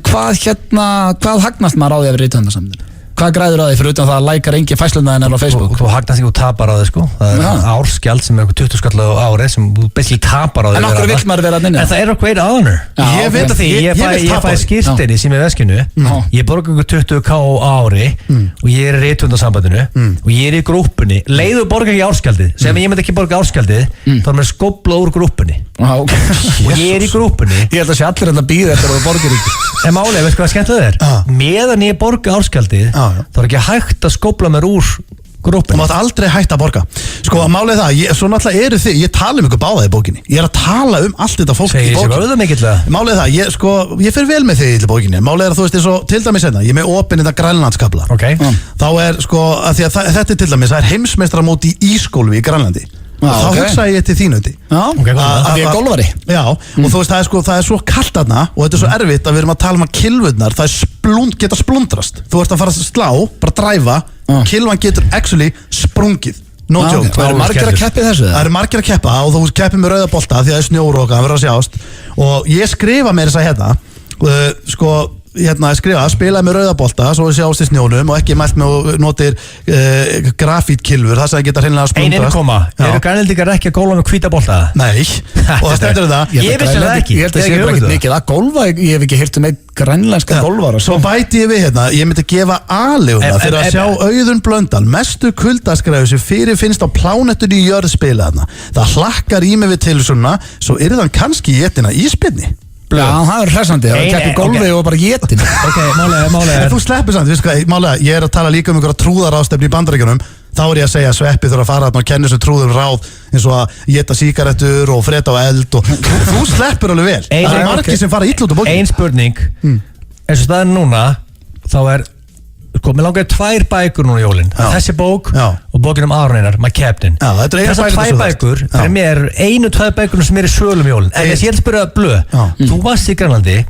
hvað hagnast maður á því að vera rithöfundasambandinu? Hvað græður á því fyrir utan það að lækar engin fæsluna þennar á Facebook? Þú hagnast ekki og tapar á því sko. Það er árskjald sem er eitthvað 20 skall á árið sem þú basically tapar á því. En okkur vill maður vera að nynja? En það er okkur great honor. Ég veit að því, ég fæ skírtinni sem er veskinu. Ég borga ykkur 20k á ári og ég er í rithöfundasambandinu og ég er í grúppunni. Leiðu borga ekki árskjaldið. Sem ég myndi ekki borga árskjaldið, þá er mér skópla úr grúppunni. Og ég er í grúppunni. Ég held að sé allir að bíða eftir að þú borgir ekki. En málega, veist hvað skemmtilega er? Meðan ég borga árskjaldið, þá er ekki hægt að skópla mér úr grúppinni. Þú mátt aldrei hægt að borga. Sko, að málið það, svo náttúrulega eru þið, ég tala ykkur báða í bókinni. Ég er að tala allt þetta fólk í bókinni. Málið það, ég fer vel með þig í bókinni. Málið þú veist, eins og til dæmis hérna, ég er með opinn þetta grænlandskabla. Þá er, sko, að því að þetta er til dæmis, það er heimsmeistaramót í ísgólfi í Grænlandi. Og þá hugsaði ég til þínundi að ég er golfari. Já, og þú veist, það er svo kallt þarna og þetta er svo erfitt að við erum að tala að kilvurnar, það geta splundrast. Þú ert að fara að slá, bara dræfa, kilvan getur actually sprungið. No joke. Það eru margir að keppi þessu? Það eru margir að keppa og þú keppir með rauða bolta því að það er snjór og það verður að sjást. Og ég skrifa mér þess að spilaði með rauðabolta svo við sjást í snjónum og ekki mælt með og notir grafítkilfur það sem geta hreinlega splundrast. Eru grænlendingar ekki að góla með hvíta bolta? Nei, og það stendur það. Ég vissi það ekki. Ég held að það sé bara ekkert mikið að golfa, ég hef ekki heyrt einn grænlenska golfara. Svo bæti ég við hérna, ég myndi gefa A-leguna fyrir að sjá Auðun Blöndal mestu kuldaskræfu sem fyrirfinnst á plánettunni í jörð spila þarna. Það hlakkar í mig við tilsunna, svo er það kannski étina íspinni. Já, það er hressandi, það keppir golfi og bara gétin. Ok, málega Þú sleppir samt, veist hvað, málega, ég er að tala líka um einhverja trúðarástefni í Bandaríkjunum. Þá er ég að segja að Sveppi þurfa að fara að kenna þessu trúðum ráð eins og að éta sígarettur og freta á eld og þú sleppur alveg vel. Það er margir sem fara illa út á bókinu. Ein spurning, eins og staðin núna, þá er, sko, mér langar 2 bækur núna í jólinn. Þessi bók og bókin Aron Einar, My Captain. Þessar 2 bækur, fyrir mér er 2 bækur sem er í sölum í jólinn. En ég held að spyrja Blöð, þú varst í Grænlandi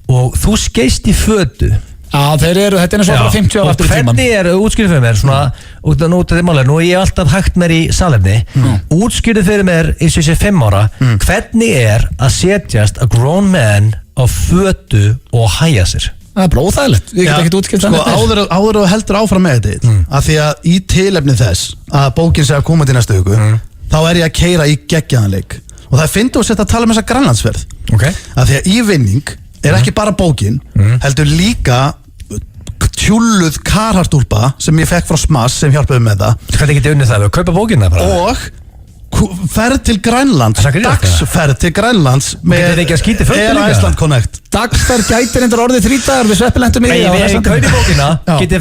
og þú skeist í fötu. Já, þeir eru, þetta er eins og bara 50 ára aftur í tíman. Og hvernig er, útskýrðu fyrir mér, svona, út af því málega, nú er ég alltaf hægt mér í salefni, útskýrðu fyrir mér eins og ég sé 5 ára, hvernig er að setjast a grown man á fötu og hæja sér? Það er bara óþægilegt, ég get ekkert útskipt þannig. Sko, áður og heldur áfram með þetta, að því að í tilefni þess að bókin sé að koma til næstu viku, þá er ég að keyra í geggjaðanleik. Og það finnst þú að setja að tala um þessa grænlandsferð. Að því að í vinning er ekki bara bókin, heldur líka tjúluð karhartúlpa sem ég fekk frá Smass sem hjálpaði með það. Hvernig getið unnið það? Við kaupa bókina bara? Og ferð til Grænlands, dagsferð til Grænlands með Air Iceland Connect. dagsferð gætir endur orðið 3 dagar við sveppilentum í því á Við hressandi. kaupi bókina, getið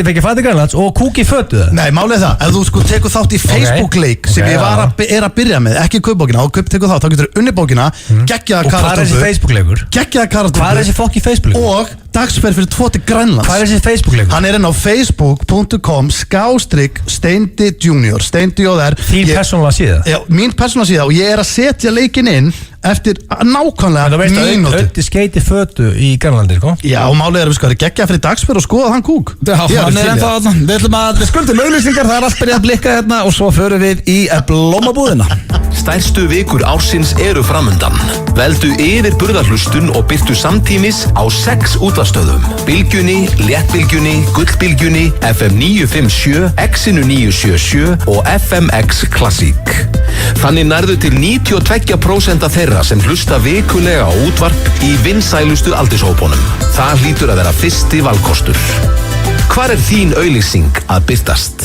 fengið fæti Grænlands og kúk í fötu það. Nei, málið er það, ef þú sko tekur þátt í Facebook-leik sem ég er að byrja með, ekki kaupbókina, og tekur þátt, þá getur þú unni bókina, geggjaða Og hvað er þessi Facebook-leikur? Geggjaða karatúlpu. Hvað er þessi fokki Facebook-leikur? Og dagsferð fyrir 2 til Grænlands. Hvað er þessi Facebook-leikur? Hann er inn á facebook.com/Steindi Junior, Steindi og þær. Þín persónulega síða? Já, mín persónulega síða, og ég er að setja leikinn inn eftir nákvæmlega mínútu. Ötti skeiti fötu í Grænlandi, sko? Já, og málið er að við sko, geggja fyrir dagsferð og skoða þann kúk. Já, hann er ennþá þarna. Við ætlum að skuldum auglýsingar, það er allt byrjað að blikka hérna og svo förum við í blómabúðina. Stærstu vikur ársins eru framundan. Veldu yfir burðarhlustun og byrtu samtímis á 6 útvarpsstöðvum. Bylgjunni, Léttbylgjunni, Gullbylgjunni, FM 957, X-inu 977 og FMX Classic. Þannig nærðu til 92% þeirra sem hlusta vikulega á útvarp í vinsælustu aldurshópunum. Það hlýtur að vera fyrsti valkostur. Hvar er þín auglýsing að birtast?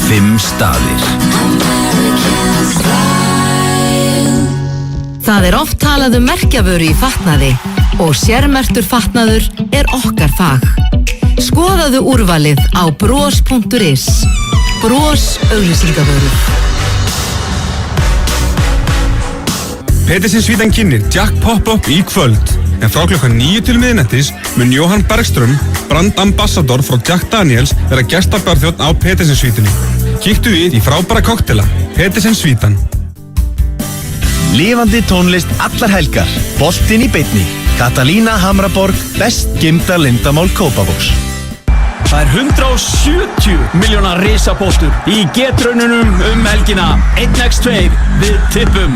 5 staðir. Það er oft talað merkjavöru í fatnaði og sérmerktur fatnaður er okkar fag. Skoðaðu úrvalið á bros.is. Bros auglýsingavörur. Petersen svítan kynir Jack Pop-Up í kvöld. En frá klukkan 9 til miðnættis mun Jóhann Bergström, brandambassador frá Jack Daniels, vera gestabjarðþjónn á Petersen svítunni. Kíktu við í frábæra koktela. Petersen svítan. Lifandi tónlist allar helgar. Boltinn í beinni. Katalína Hamraborg, best geymda leyndarmál Kópavogs. Það er 170 miljóna risapóstur í getraununum helgina. 1x2 við tippum.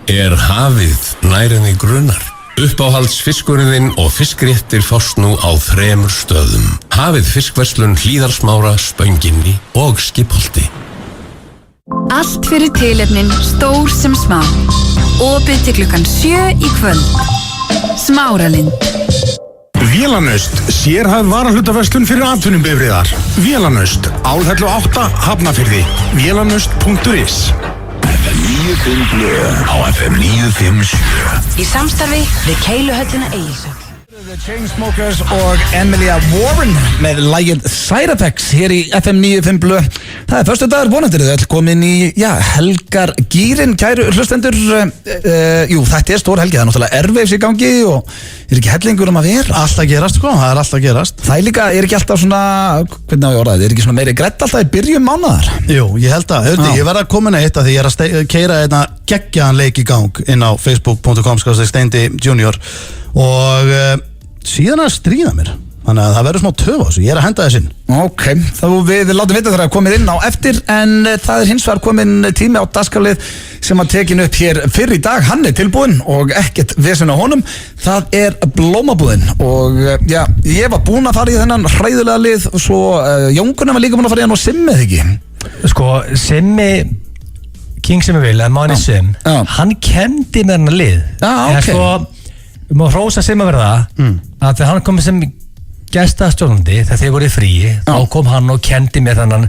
Er hafið nærinn í grunar? Uppáhaldsfiskurinn þinn og fiskréttir fást nú á 3 stöðum. Hafið fiskverslun Hlíðarsmára, Spönginni og Skipholti. Allt fyrir tilefnin, stór sem smá. Opið til klukkan 7 í kvöld. Smáralind. Vélanaust, sérhæfð varahlutaverslun fyrir atvinnubifreiðar. Vélanaust, Álhellu 8, Hafnarfirði. Vélanaust.is. FM 95 á FM 957. Í samstarfi við Keiluhöllina Egilshöll. The Chainsmokers og Emilia Warren með lagið Side Effects hér í FM 95 Blö. Það er föstudagur, vonandi þau öll komin í helgargýrin, kæru hlustendur. Jú, þetta er stór helgi, það er náttúrulega Airwaves í gangi og er ekki hellingur að vera. Allt að gerast, sko, það er allt að gerast. Það er líka, er ekki alltaf svona, hvernig á ég orðaði, er ekki svona meiri grett alltaf í byrjun mánaðar? Jú, ég held að, ég verð að koma inn eitt að því ég er að keira einna geggjaðan leik í gang inn á facebook.com/Steindi Junior og síðan að stríða mér, þannig að það verður smá töf á þessu, ég er að henda þess inn. Ok, þá við látum vita þegar að komið inn á eftir, en það er hins vegar komin tími á dagskrárlið sem að tekin upp hér fyrr í dag. Hann er tilbúinn og ekkert vesen á honum. Það er blómabúðin og já, ég var búinn að fara í þennan hræðulega lið og svo Jón Gunnar var líka búinn að fara í hann og Simmi, eða ekki? Sko, Simmi King Simmi Will, eða Máni Sim, hann kendi með hennar lið. Já, ok. Sko, má hrósa Simmi að vera það að þegar hann kom sem gestastjórnandi þegar þeir voru í fríi, þá kom hann og kendi mér þannan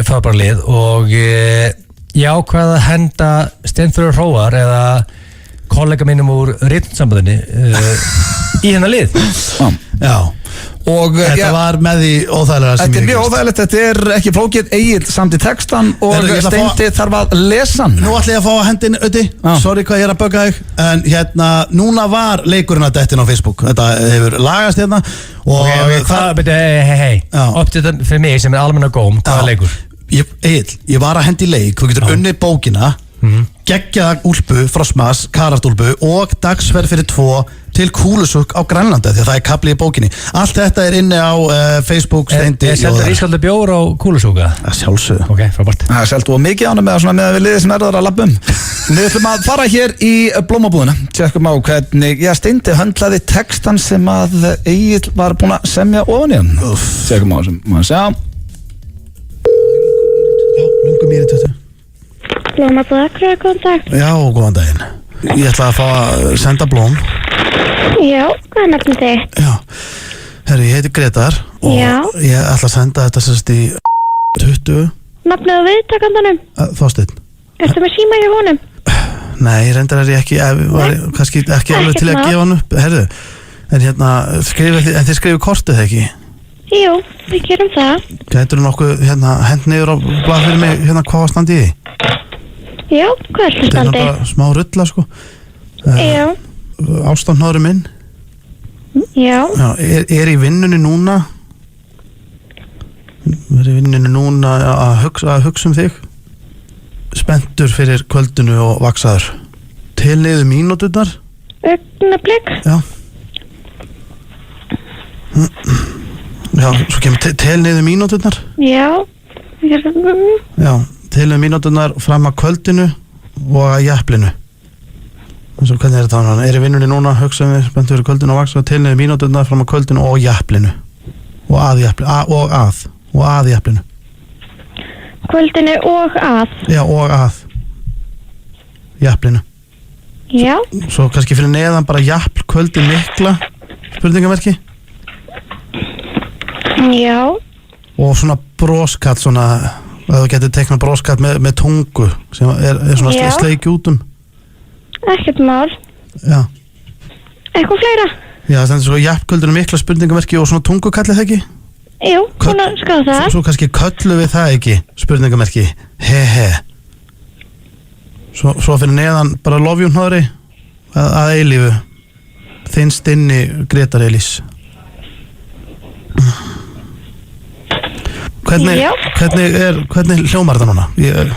frábæra lið og ég ákvaði að henda Steinþór Hróar eða kollega mínum úr ritnsambandinni í hennar lið. Já. Og þetta var með því óþægilega sem þetta er mjög óþægilegt, þetta er ekki flókið. Egil samdi textan og Steindi þarf að lesa hann. Nú ætla ég að fá að henda inn Öddi, sorry hvað ég er að bögga þig, en hérna, núna var leikurinn að dettin á Facebook, þetta hefur lagast hérna og það betur, hei, upp til þetta fyrir mig sem er almenna góm, hvað er leikur? Egil, ég var að hendi leik, þú getur unnið bókina, geggjaða úlpu frá Smass, karartúlpu og dagsferð fyrir 2 til Kúlusúk á Grænlandi því að það er kapli í bókinni. Allt þetta er inni á Facebook, Steindi. Seldur ískaldur bjór á Kúlusúka? Sjálfsögðu. Ok, frábært. Það er seldu og mikið ánum með við liðið sem þar að labba Við ætlum að fara hér í blómabúðina, tjekkum á hvernig Steindi höndlaði textan sem að Egil var búinn að semja ofan í hann. Tjekkum á þessum, maður sjá. Já, lungum mér í þetta. Blómabúða, góðan dag. Já, góðan daginn. Ég ætla að fá að senda blóm. Já, hvað er nafnum þig? Já, herri, ég heiti Gretar og ég ætla að senda þetta sérst í 20. Nafnið á viðtakandanum? Þorsteinn. Ertu með síma í honum? Nei, reyndar er ég ekki kannski ekki alveg til að gefa hann upp. Herðu, en hérna þið skrifið kortið ekki? Jú, við gerum það. Gætur þú nokkuð hent niður á blað fyrir mig hvað var standið í því? Já, hvað er Þetta er standi? náttúrulega smá rulla sko. Já. Ástandhnoðri minn. Já. Já, er í vinnunni núna? Er í vinnunni núna að hugsa þig? Spenntur fyrir kvöldinu og vaksaður. Til niður mínúturnar? Augnablik? Já. Já, svo kemur til niður mínúturnar? Já. Já, til niður mínúturnar fram að kvöldinu og að jaflinu. Svo hvernig er þetta? Er í vinnunni núna, hugsaðu þig, spenntur fyrir kvöldinu og vaksaður, til niður mínúturnar fram að kvöldinu og jaflinu. Og að jaflinu. Kvöldinu og að. Já, og að jaflinu. Já. Svo kannski fyrir neðan bara jafl kvöldi mikla spurningamerki. Já. Og svona broskall svona, að þú getur teiknað broskall með tungu sem er svona sleiki útum. Ekkert mál. Já. Eitthvað fleira? Já, það stendur svo jafl kvöldinu mikla spurningamerki og svona tungukallið ekki? Jú, svona skal það. Svo kannski köllu við það ekki spurningamerki. He. Svo fyrir neðan bara love you hnoðri að eilífu. Þinn stinni Gretar Elís. Hvernig hljómar þetta núna? Ég er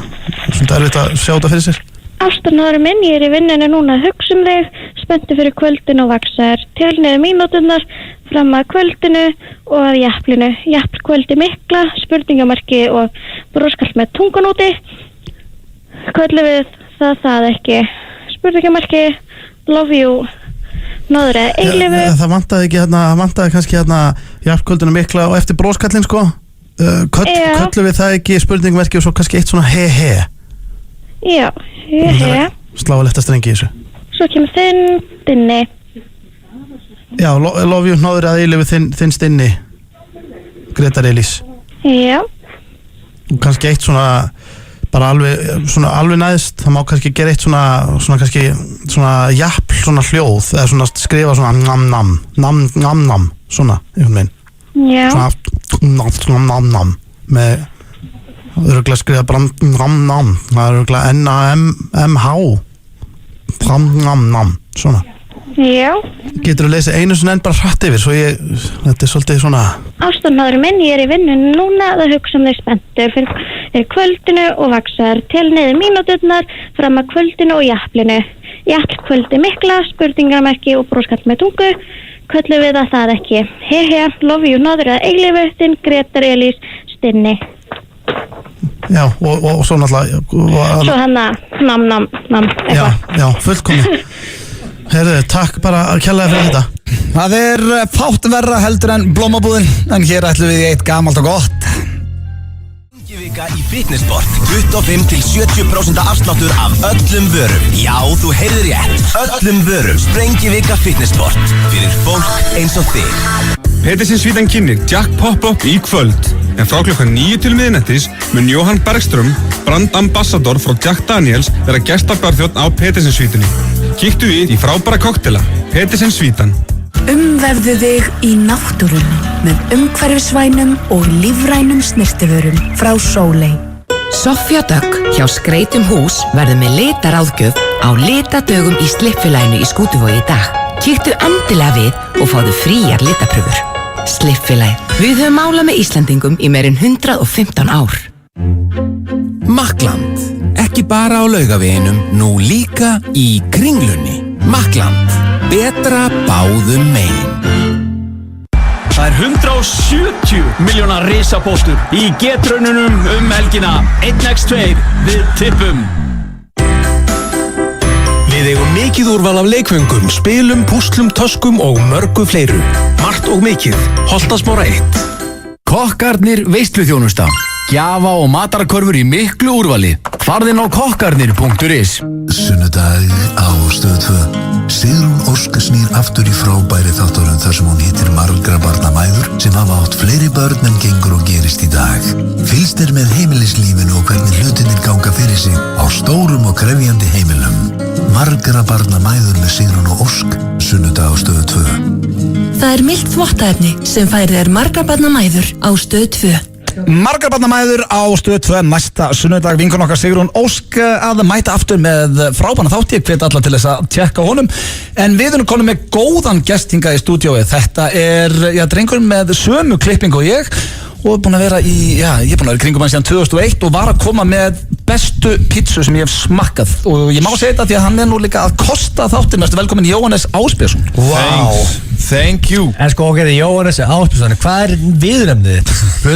svolítið erfitt að sjá þetta fyrir sér. Ástarnaður minn, ég er í vinnunni núna að hugsa þig, spenntu fyrir kvöldinu og vaksaður, til niður mínúturnar fram að kvöldinu og að jaflinu. Jafl kvöldi mikla, spurningamarki og broskall með tungun úti. Kvöldu við það ekki. Spurningamarki, love you, náður eða eilifu. Það vantaði ekki vantaði kannski jafl kvöldinu mikla og eftir broskallin sko. Kvöldu við það ekki spurningamarki og svo kannski eitt svona he. Já, he. Slávalegt að strengi í þessu. Svo kemur þinn stinni. Já, love you hnoðri að eilifu þinn stinni Gretar Elís. Já. Og kannski eitt svona bara alveg næðist. Það má kannski gera eitt svona kannski svona jafl svona hljóð eða svona skrifa svona nam svona einhvern veginn. Já. Svona nam með örugglega skrifa bara nam. Það er örugglega N-A-M-H nam svona. Já. Getur þú lesið einu svona enn bara hratt yfir svo þetta er svolítið svona. Ástarnaður minn, ég er í vinnunni núna að hugsa þig, spenntur fyrir kvöldinu og vaksaður, til niður mínúturnar fram að kvöldinu og jaflinu. Jafl kvöldi mikla, spurningamerki og broskall með tungu. Kvöldu við það ekki. He, love you, náður eða eilifu, þinn Gretar Elís stinni. Já, og svo náttúrulega svo nam Já, fullkomið. Herðu, takk bara að kjallaði fyrir þetta. Það er fátt verra heldur en blómabúðin, en hér ætlum við í eitt gamalt og gott. Sprengivika í Fitnessport. 25-70% afsláttur af öllum vörum. Já, þú heyrðir rétt. Öllum vörum. Sprengivika Fitnessport. Fyrir fólk eins og þig. Petersen Svítan kynir Jack Pop-Up í kvöld. En frá klukkan 9 til miðnættis mun Jóhann Bergström, brand ambassador frá Jack Daniels, vera gestabjarþjónn á Petersen Svítunni. Kíktu við í frábæra koktela. Petersen Svítan. Umverðu þig í náttúrunni með umhverfisvænum og lífrænum snyrtivörum frá Sóley. Soffía Dögg hjá Skreitum hús verður með litaráðgjöf á litadögum í Slippfélaginu í Skútuvogi í dag. Kíktu endilega við og fáðu fríar litapröfur. Slippfélagið. Við höfum málað með Íslendingum í meirinn 115 ár. Makkland. Ekki bara á Laugaveginum, nú líka í Kringlunni. Makkland. Betra báðum megin. Það er 170 miljóna risapóstur í getraununum helgina. 1x2 við tippum. Við eigum mikið úrval af leikföngum, spilum, púslum, töskum og mörgu fleiru. Margt og mikið. Holtasmára 1. Kokkarnir veisluþjónusta. Gjafa og matarkörfur í miklu úrvali. Farðinn á kokkarnir.is. Sunnudag á Stöð 2. Sigrún Ósk snýr aftur í frábæri þáttunum þar sem hún hittir margra barna mæður sem hafa átt fleiri börn en gengur og gerist í dag. Fylgst með heimilislífinu og hvernig hlutinir ganga fyrir sig á stórum og krefjandi heimilum. margra barna mæður með Sigrún og Ósk, sunnudag á Stöð 2. Það er milt þvottaefni sem færir þér margra barna mæður á Stöð 2. Margar barnamæður á Stöð 2 næsta sunnudag. Vinkun okkar Sigrún Ósk að mæta aftur með frábæna þátti, hvet alla til þess að tjekka honum. En við erum konum með góðan gestinga í stúdíói. Þetta er, drengur með sömu klippingu og ég og búin að vera ég er búin að vera í kringum hann síðan 2001 og var að koma með bestu pítsu sem ég hef smakkað og ég má segja þetta því að hann er nú líka að kosta þáttin. Vertu velkomin Jóhannes Ásbjörnsson. Wow, thank you. En sko ok, Jóhannes Ásbjörnsson, hvað er viðnefnið þitt? Þú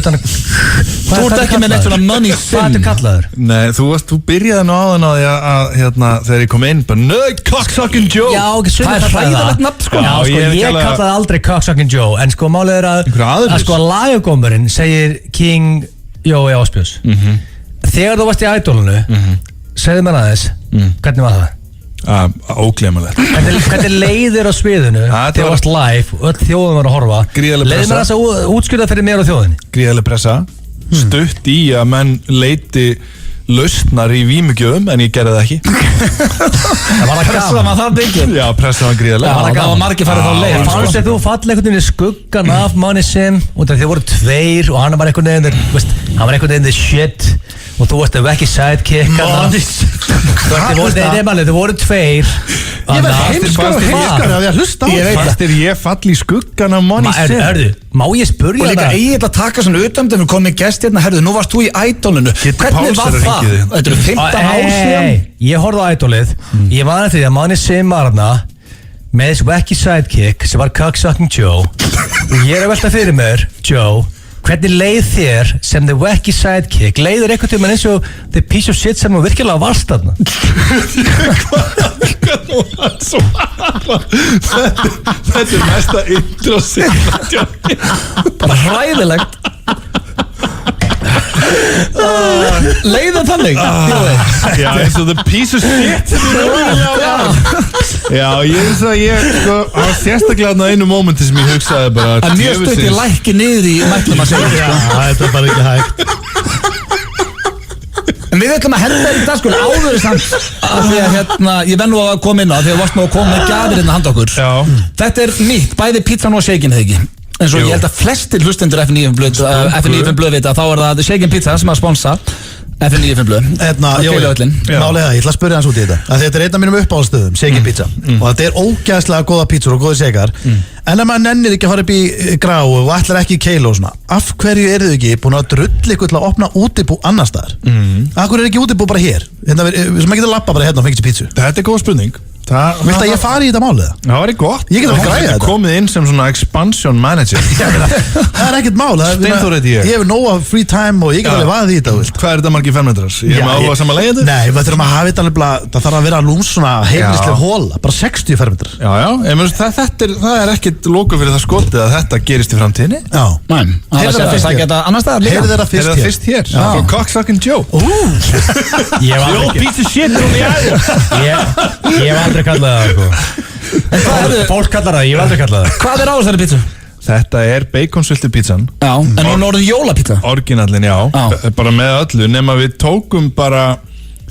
ert ekki með neitt svona money sim. Hvað ertu kallaður? Nei, þú byrjaði nú áðan á því að þegar ég kom inn bara Nerd Cocksucking Joe. Já, ok, það er hræðilegt nafn sko. Já, sko, ég kallaði aldrei Cocksucking Joe, en sko málið er að sko lagagómurinn segir King Jói Ásbjörns. Þegar þú varst í Idolinu, segðu mér aðeins, hvernig var það? Ógleymanlegt. Hvernig leiðir á sviðinu þegar þú varst live og öll þjóðin var að horfa? Gríðarleg pressa. Leiðir mér þess að útskýrða fyrir mér og þjóðinni? Gríðarleg pressa. Stutt í að menn leiti lausnar í vímugjöfum, en ég gerði það ekki. Það var það gaman. Var það byggir? Já, pressa var gríðarlega. Það var margir farið þá leið. Fannst þér þú falla einhvern veginn í skuggan af Money Sim og þið voru tveir og hann var einhvern veginn the shit og þú varst ekki sidekick. Money Sim. Þið voru tveir. Ég verð heimskar og heimskar að ég hlusta á það. Fannst þér ég falli í skuggan af Money Sim? Hörðu, má ég spurja það? Og líka eiginlega að taka svona utan þegar við komum í gest hérna, herðu, nú varst þú í Idolinu. Hvernig var það? Þetta eru 15 ár síðan. Ég horfði á Idolið, ég var að því að Money Sim var þarna með þessu wacky sidekick sem var Cocksucking Joe og ég er að velta fyrir mér, Joe, hvernig leið þér sem the wacky sidekick? Leiður eitthvað til mann eins og the piece of shit sem þú virkilega varst þarna? Þetta er mesta intro sinna. Bara hræðilegt. Leiða þannig? Já, eins og the piece of shit. Já, ég sko, það var sérstaklega á einu momenti sem ég hugsaði bara að mjög stutt ég lækki niður í mætlum að segja. Já, þetta er bara ekki hægt. En við ætlum að henda þetta sko áður samt að því að ég venn nú að koma inn á því að varst nú að koma með gjafir hérna handa okkur. Já. Þetta er nýtt, bæði pizzan og shaken þegar ekki. En svo ég held að flestir hlustendur F95 blöð vita þá er það shaken pizza sem að sponsa F95 blöð. Málega, ég ætla að spyrja hans út í þetta. Þetta er einn af mínum uppáhaldsstöðum, shaken pizza. Og þetta er ógæðslega góða pizzur og góði shakar. En ef maður nennir ekki að fara upp í gráu og ætlar ekki í keilo og svona, af hverju eru þau ekki búin að drulla ykkur til að opna útibú annar staðar? Af hverju er ekki útibú bara hér? Sem maður getur lappa bara hérna og fengið sér pizzu. Þetta er góð spurning. Vilt að ég fari í þetta málið? Það var ekki gott. Ég get að græja þetta. Komið inn sem svona expansion manager. Það er ekkert mál. Steinþór heiti ég. Ég hef nóga free time og ég get alveg vaðið í þetta. Hvað er þetta margir fermetrar? Ég er með áhuga saman leiðindur? Nei, við þurfum að hafa þetta alveg, það þarf að vera lúms svona heimlislega hóla, bara 60 fermetrar. Já, það er ekkert lóku fyrir það skotið að þetta gerist í framtíðinni. Heyrðu þeirra fyrst hér. Frá Cocksucking Joe. Joe piece of shit on the island. Ég hef aldrei kallað það Fólk kallar það, ég hef aldrei kallað það. Hvað er á þessari pizzu? Þetta er baconsviltu pizzan. Já, en hún er orðin jólapizza. Orginallin, já, bara með öllu nema við tókum bara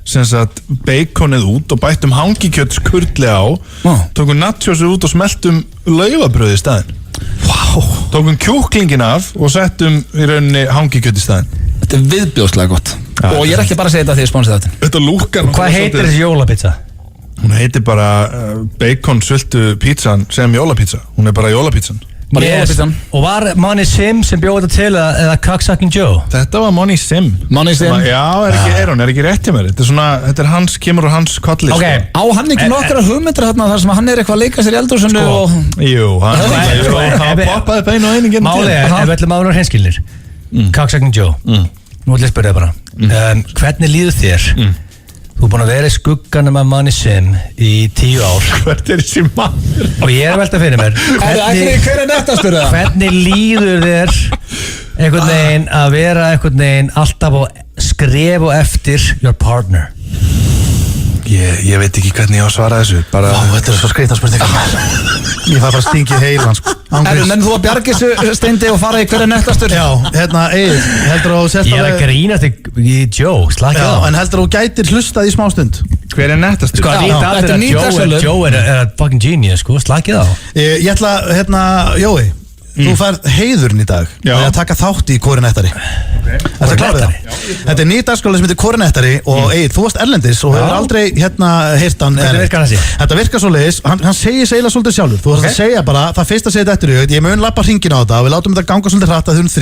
sem sagt baconið út og bættum hangikjötskurli á, tókum nachosið út og smeltum laufabröði í staðinn. Tókum kjúklingin af og settum í rauninni hangikjöt í staðinn. Þetta er viðbjóðslega gott. Og ég er ekki bara að segja þetta því ég spónsi þetta. Þetta lúkar. Hvað heitir þessi jólapizza? Hún heitir bara baconsviltu pizzan sem jólapizza. Hún er bara jólapizzan. Og var Money Sim sem bjóð þetta til eða Cocksucking Joe? Þetta var Money Sim. Money Sim? Já, er ekki rétt hjá mér. Þetta er hans, kemur úr hans kolli. Á hann ekki nokkra hugmyndir þarna þar sem hann er eitthvað að leika sér í eldhúsinu og... Jú, hann poppaði bein og einu genið til. Málið er, ef við ætlum að vera hreinskilnir, Cocksucking Joe, nú ætlum ég að spyrja þig bara, hvernig líður þér? Þú er búin að vera í skugganum af Money Sim í 10 ár. Hvert er þessi maður? Og ég er að velta fyrir mér Hver er nettastur það? Hvernig líður þér einhvern veginn að vera einhvern veginn alltaf á skref og eftir your partner? Ég veit ekki hvernig ég á að svara þessu. Þetta er svo skrýtna spurningar. Ég fæ bara að stingi heilan sko. Menn þú að bjarga þessu Steindi og fara í hver er nettastur? Já, Egil, heldur þú Ég er að grínast í Joe, slaka á. En heldur þú gætir hlustað í smástund? Hver er nettastur? Sko, þetta er nýtt Joe er fucking genius, sko, slakið á. Ég ætla, Jói, þú færð heiðurinn í dag að taka þátt í Korinettari. Þetta klára það. Þetta er nýtt dagskóla sem heitir Korinettari og Egill, þú varst erlendis og hefur aldrei heyrt hann. Þetta virkar svo leiðis, hann segir eiginlega svolítið sjálfur. Þú varst að segja bara, það fyrst að segja þetta eftir ég mun lappa hringin á þetta og við látum þetta ganga svolítið hratt að þau 3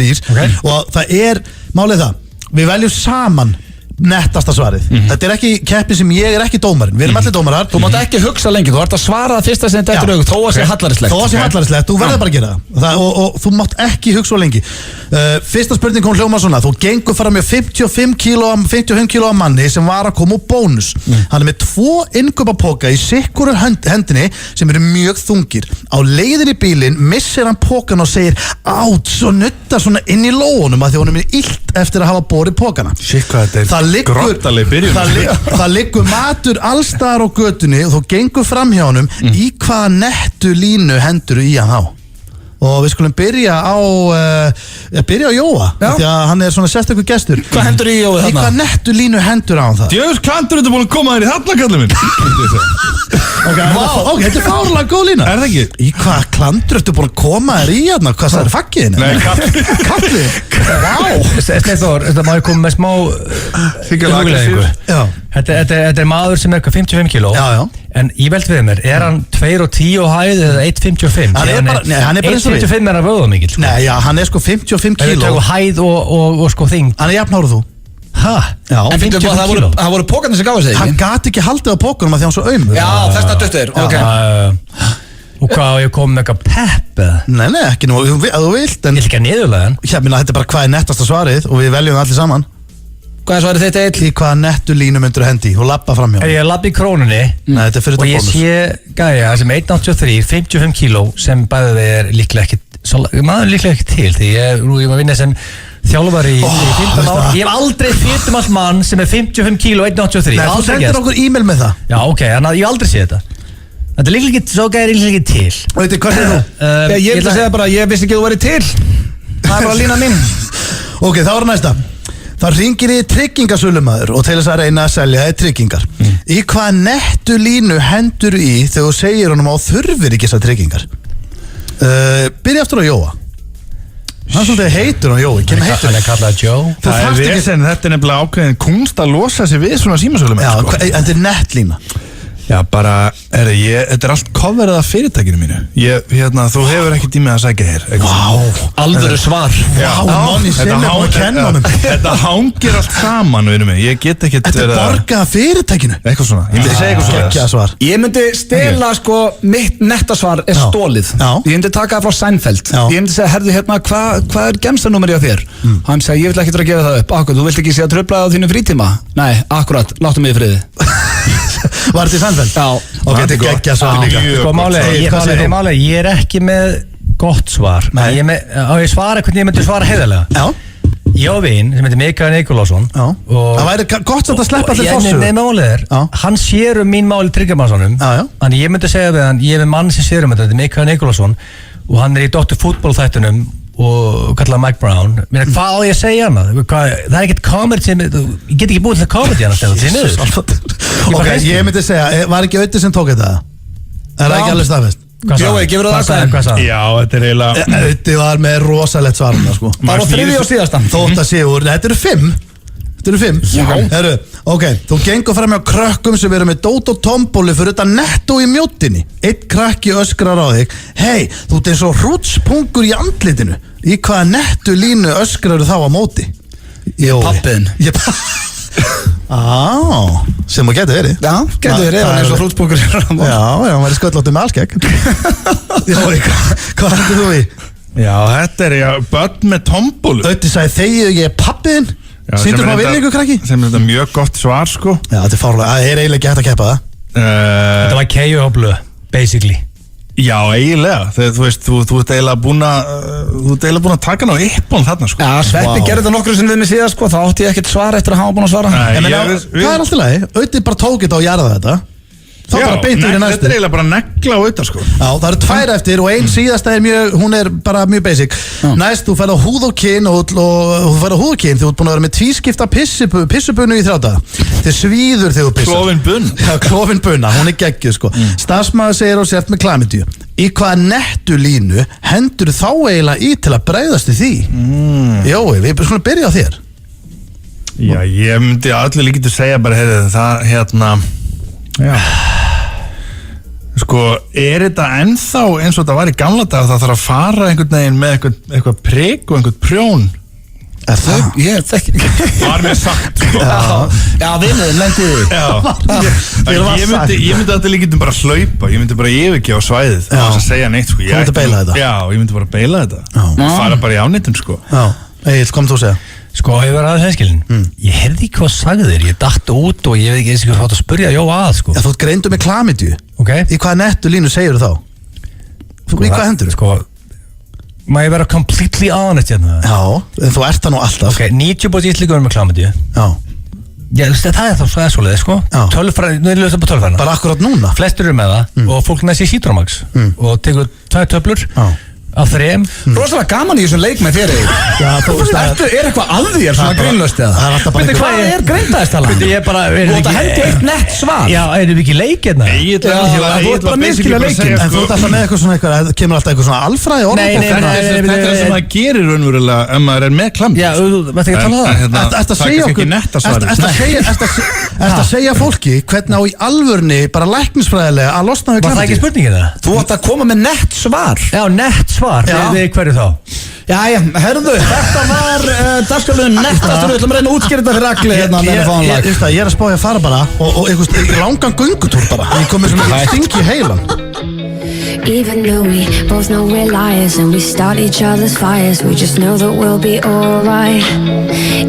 og það er, málið það, við veljum saman nettasta svarið. Þetta er ekki keppni sem ég er ekki dómarinn. Við erum allir dómarar. Þú mátt ekki hugsa lengi, þú ert að svara það fyrsta sem þetta eftir þó að sé hallarislegt. Þó að sé hallarislegt, þú verður bara að gera það. Og þú mátt ekki hugsa svo lengi. Fyrsta spurning kom hljóma svona, þú gengur fram með 55 kíló manni sem var að koma úr bónus. Hann er með 2 innkaupapoka í sikkur hendinni sem eru mjög þungir. Á leiðin í bílinn missir hann pokan og segir átt, svo nuttar svona inn í lóunum að því honum er illt eftir að hafa borið pokana. Shit, hvað þetta er grottaleg byrjun. Það liggur matur allstaðar á götunni og þú gengur fram hjá honum. Í hvaða nettu línu hendur í hann þá? Og við skulum byrja á Jóa því að hann er svona sérstakur gestur. Hvað hendur í Jói þarna? Í hvað nettu línu hendur á hann það? Djöfus klandur þetta búin að koma þér í þarna, kallið minn. Ok, þetta er fárlega góð lína. Er það ekki? Í hvað klandur ertu búin að koma þér í hérna? Hvað það er fakkiðin? Nei, kallið. Vá. Steinþór, þetta má ég koma með smá hugleiðingu. Þetta er maður sem er 55 kíló. En ég veld við mér, er hann 2,10 á hæð eða 1,55? Hann er bara 1,55 er að vöða mikil, sko. Nei, já, hann er sko 55 kíló. Það er hæð og sko þing. Hann er jafnárið þú. Hæ? Já. En finnst þú að það voru pókarnir sem gáði sig, ekki? Hann gati ekki haldið á pókunum að því hann svo aum. Já, þessna döttir, ok. Og hvað, ég kom með eitthvað pepp eða? Nei, ekki nú, að þú vilt. Ég vil ekki að niðurlega hann. Já, minna, þetta er bara hvað er nettasta svarið og við veljum það allir saman. Hvað er svarið þitt, Egill? Í hvaða nettu línu myndur hendi og labba framhjá? Ég labba í krónunni. Nei, þetta er fyrir þetta bónus. Og ég sé gæja sem 1,83, 55 kíló sem bæðið er líklega ekki til því ég var að vinna sem þjálfari í 15 ár. Ég hef aldrei fyrt allt mann sem er 55 kíló 1,83. Nei, þú sendir okkur e-mail með það. Já, ok, þannig að ég hef aldrei séð þetta. Þetta er líklega ekki, svo gæði líklega ekki til. Og þetta, hvað er þú? Ég ætla að segja bara, ég vissi ekki að þú væri til. Það er bara lína mín. Ok, þá er næsta. Það ringir í tryggingasölumæður og til þess að reyna að selja þér tryggingar. Í hvaða nettu línu hendur í þegar þú segir honum á þurfir ekki þessar tryggingar? Byrja aftur á Jóa. Hann er svolítið heitur á Jói. Hann er kallað Joe. Það er vesen, þetta er nefnilega ákveðin kunst að losa sig við svona símasölumæður. Já, en þetta er nettlína. Já, bara, þetta er allt coverað af fyrirtækinu mínu. Þú hefur ekki tímið að sækja hér. Vá, alvöru svar. Þetta hangir allt saman, veitum við. Ég get ekki... Þetta er borgað af fyrirtækinu. Eitthvað svona, ég myndi segja eitthvað svona. Ég myndi stela, sko, mitt nettasvar er stólið. Ég myndi taka það frá Seinfeld. Ég myndi segja, herðu hérna, hvað er gemstanúmerið á þér? Hann segi, ég vil ekki gefa það upp. Akkur, þú vilt ekki sé að trufla á þínu frítíma? Nei, akkurat, láttu mig í friði. Var þetta í Seinfeld? Já. Og þetta er geggja svar líka. Sko máli, ég er ekki með gott svar. Ég svara hvernig ég myndi svara heiðarlega. Já. Ég á vin sem heitir Mikael Nikolásson. Það væri gott að sleppa allir fórsögu. Nei, málið er, hann sér mín máli Tryggjamannsson. Þannig ég myndi segja við hann, ég er með mann sem sér þetta er Mikael Nikolásson og hann er í Dr. Fútból þættunum og kallaði Mike Brown. Hvað á ég að segja hana? Það er ekkert komedi sem ég get ekki búið til að komedi hana. Ok, ég myndi segja, var ekki Ötti sem tók þetta? Er það ekki alveg staðfest? Jói, gefur það aðstæðum? Já, þetta er eiginlega... Ötti var með rosalegt svarna, sko. Það var 3. og síðasta. Þótt að séu, þetta eru 5. Þetta eru 5. Já. Herru, ok, þú gengur fram hjá krökkum sem eru með dót og tombóli fyrir þetta Netto í mjóttinni. Eitt krakki öskrar á þig. Hei, þú ert eins og hrútspungur í andlitinu. Í hvaða nettu línu öskrar þá á móti? Pappin. Sem þú getur verið. Já, getur verið, hann er eins og hrútspungur. Já, hann væri sköllóttið með allskegg. Hvað hættu þú í? Já, þetta er börn með tombólu. Ötti sagði þegið ég er pappiðinn. Sýndur maður virðingu, krakki? Sem er þetta mjög gott svar, sko. Já, þetta er fárlega, það er eiginlega ekki hægt að keppa það. Þetta var K.O. basically. Já, eiginlega. Þegar þú veist, þú ert eiginlega búin að taka hann á yppun þarna, sko. Já, Sveppi gerði þetta nokkru sem við mig síðan, sko. Þá átti ég ekkert svar eftir að hafa búin að svara. Hvað er allt í lagi? Ötti bara tók þetta og jarða þetta. Þá bara beint yfir í næstu. Þetta er eiginlega bara negla á auðvitað sko. Já, það eru 2 eftir og ein síðasta hún er bara mjög basic. Næst, þú færð á húð og kyn og þú færð á húð og kyn, þú ert búin að vera með tvískipta pissubunnu í 3 daga. Þið svíður þegar þú pissar. Klofin bunn. Já, klofin bunna, hún er geggjuð sko. Starfsmaður segir og sért með klamydíu. Í hvaða nettu línu hendur þá eiginlega í til að bregðast því? Jói, við skulum byrja á þér. Já, ég myndi allir líkið að segja bara, það, já. Sko, er þetta ennþá eins og þetta var í gamla dag, það þarf að fara einhvern veginn með eitthvað prik og einhvern prjón? Er það? Ég þekki ekki. Var mér sagt. Já, vinnuðin lendiði. Ég myndi alltaf líkið bara hlaupa, ég myndi bara yfirgefa svæðið, það var að segja neitt, sko. Þú myndi beila þetta? Já, ég myndi bara beila þetta. Fara bara í ánýttun, sko. Já, Egil, kom þú að segja? Sko, ég var aðeins henskilin. Ég heyrði ekki hvað sagði þér, ég datt út og ég veit ekki eins og hvað að spyrja Jó að, sko. Já, þú ert greindur með klamydíu. Ok. Í hvaða nettu línu segir þú þá? Í hvað hendur þú? Sko, má ég vera completely honest hérna? Já, en þú ert það nú alltaf. Ok, 90% íslíkur með klamydíu. Já. Já, það er þá svoleiðis, sko. Tölfræði, nú er lögst upp á tölfræðina. Bara akkurat núna? Flestir eru með það og fólk næst í Citromax og tekur 2 töflur. Af 3. Rosalega gaman í þessum leik með þér. Já, þú veist að er eitthvað að þér svona grínlöst eða? Það er alltaf bara hvað er greindaðistala? Ég er bara Þú ætti að hendi eitt nett svar. Já, erum við ekki leik hérna? Þú ert bara miskilja leikin. En þú ert alltaf með eitthvað svona það kemur alltaf eitthvað svona alfræði orð. Þetta er það sem það gerir raunverulega ef maður er með klamyd. Já, þú veit ekki að tala það. Ertu að segja fólki hvernig á í alvörni bara læknisfræðilega að losna við klamydíu? Var það ekki spurningin það? Þú ætti að koma með nett svar. Já, nett svar. Við hverju þá? Jæja, herðu, þetta var dagskrálinn nettastur, við ætlum að reyna að útskýra þetta fyrir Agli hérna með fánlag. Ég er að spá ég að fara bara og einhvers langan göngutúr bara. Ég kom með svona stingi heilan. Even though we both know we're liars and we start each other's fires, we just know that we'll be alright.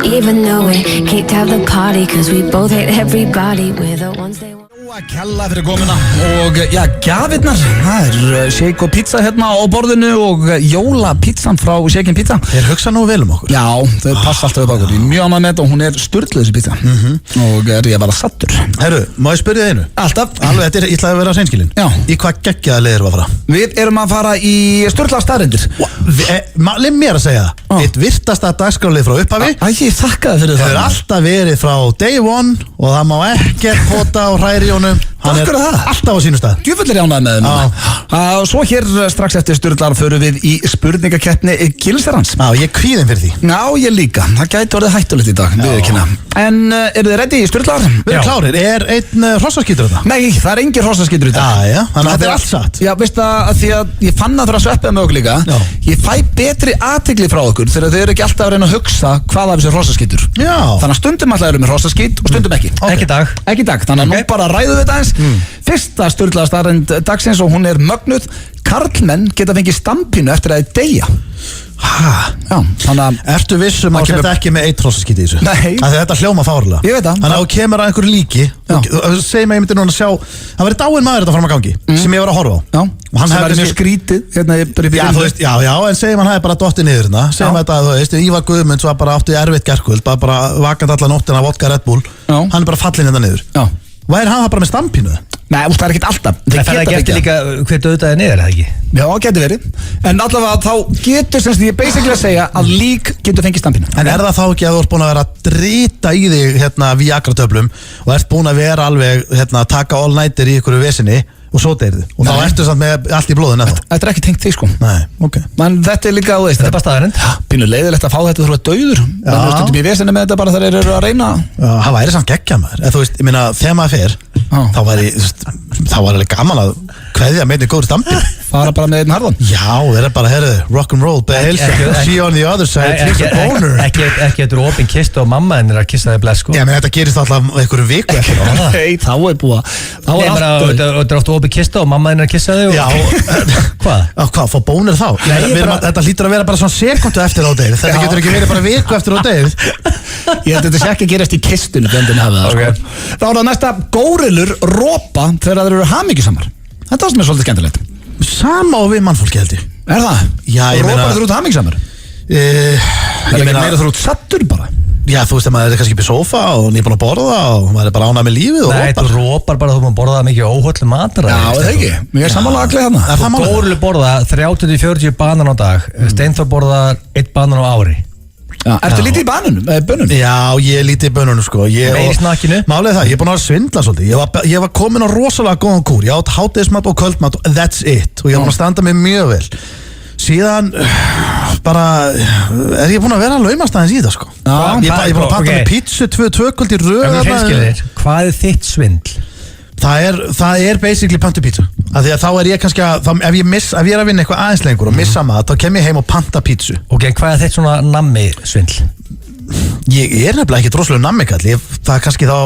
Even though we kicked out the party cause we both hate everybody, we're the ones they want. Kella fyrir komuna og já, gjafirnar, það shake og pizza hérna á borðinu og jólapizzan frá Shake and Pizza. Þeir hugsa nú vel okkur. Já, þau passa alltaf upp á okkur. Ég er mjög ánægð með þetta og hún er sturgluð þessi pizza og ég var að sattur. Herru, má ég spyrja þig einu? Alltaf. Alveg, þetta er, ég ætlaði að vera seinskilin. Já. Í hvað geggjaða leið erum við að fara? Við erum að fara í sturglaðar staðreyndir. Leif mér að segja það. Eitt virtasta dagskrálið frá upphafi. Ég þakka þér fyrir það. Það er alltaf verið frá day one og það má ekkert pota og hræri honum. Hann er alltaf á sínu stað. Djúfull er ég ánægð með þeim. Svo hér strax eftir sturglar förum við í spurningakeppni Gilsarans. Já, ég kvíðin fyrir því. Já, ég líka. Það gæti orðið hættulegt í dag, viðurkenna. En eru þið ready í sturglar? Við erum klárir. Er einn hrossaskítur þetta? Nei, það er engin hrossaskítur í dag. Já, þannig að þetta er allt satt. Já, veist það að því að ég fann að það að sveppa með okkur líka. Ég fæ betri athygli frá okkur þegar þau eru ekki alltaf að reyna að hugsa hvað af þessu hrossaskítur. Þannig að stundum alltaf eru með hrossaskít og stundum ekki. Ekki dag. Þannig að nú bara ræðum við þetta eins. Fyrsta sturglaða staðreynd dagsins og hún er mögnuð. Karlmenn geta fengið stampínu eftir að þeir deyja. Já, þannig að ertu vissum að þetta ekki með eitt hrossaskíti í þessu? Nei. Þetta hljóma fárlega. Ég veit það. Þannig að þú kemur að einhverju líki segjum að ég myndi núna að sjá það væri dáinn maður þetta fram að gangi sem ég var að horfa á. Já. Og hann hefði mjög skrítið hérna Já, en segjum hann hefði bara dottið niður hérna. Segjum þetta að þú veist, Ívar Guðmunds var bara átti erfitt gærkvöld, bara vakandi alla nóttina vodka Red Bull. Hann er bara fallinn hérna niður. Já. Væri hann það bara með stampínu? Nei, það er ekkert alltaf. Það er ekki eftir líka hver döðdaði niður, er það ekki? Já, það getur verið. En allavega þá getur, sem ég basically að segja, að lík getur fengið stampínu. En er það þá ekki að þú ert búin að vera að drita í þig hérna Viagra-töflum og ert búin að vera alveg hérna að taka all nighter í ykkur vesinni og svo deyrðu og þá ertu samt með allt í blóðinu ennþá? Þetta er ekki tengt því sko. Nei, ok. Men þetta er líka, þú veist, þetta er bara staðarind. Pínu leiðilegt að fá þetta þú ert dauður. Það er stundum í vesinni með þetta bara þegar þeir eru að reyna. Já, það væri samt geggjað maður. Þú veist, ég meina, þegar maður fer, þá var alveg gaman að kveðja með einn góður stampi. Fara bara með einn harðan. Já, þeir eru bara, herru, rock'n'roll, Bales, she on the other side, here's a boner. Ekki þetta er opinn kist og mamma henni er að kissa þig bless, sko. Já, menn þetta gerist alltaf einhverju viku eftir. Nei, þá er búið. Þetta er ofta opinn kista og mamma henni er að kissa þig. Já. Hvað, fá bónir þá? Þetta hlýtur að vera bara svona sekundu eftir á David. Þetta getur ekki verið bara viku eftir á David. Ég held að þetta sé ekki að gerast í kistunni þá er það næsta górillur ropa þegar þeir eru hamingjusamar. Þetta var sem er svolítið skemmtilegt. Sama og við mannfólki held ég. Er það? Já, ég meina ropa þeir út hamingjusamar? Það er ekki meira þeir út sattur bara. Já, þú veist að maður er kannski upp í sófa og nýbúin að borða og maður er bara ánað með lífið og Nei, þú rópar bara að þú maður borða mikið óhóllu matar. Já, það ekki. Mér er sammála aðglega þarna. Þú Dóri borða 30-40 banan á dag, Steinþór borðar 1 banan á ári. Já, ertu lítið í bönunum? Já, ég er lítið í bönunum sko. Meiri snakkinu? Málið það, ég er búin að svindla svolítið. Ég var komin á rosalega góðan kúr. Ég átt hádegismat og kvöldmat og that's it. Og ég var búin að standa mig mjög vel. Síðan bara er ég búin að vera að laumast aðeins í það sko. Ég er búin að panta með pítsu 2 kvöld í röð. Hvað er þitt svindl? Það er basically pöntu pítsu. Því að þá er ég kannski að ef ég er að vinna eitthvað aðeins lengur og missa mat, þá kem ég heim og panta pítsu. Ok, hvað er þitt svona nammi svindl? Ég er nefnilega ekki droslega nammikall. Það er kannski þá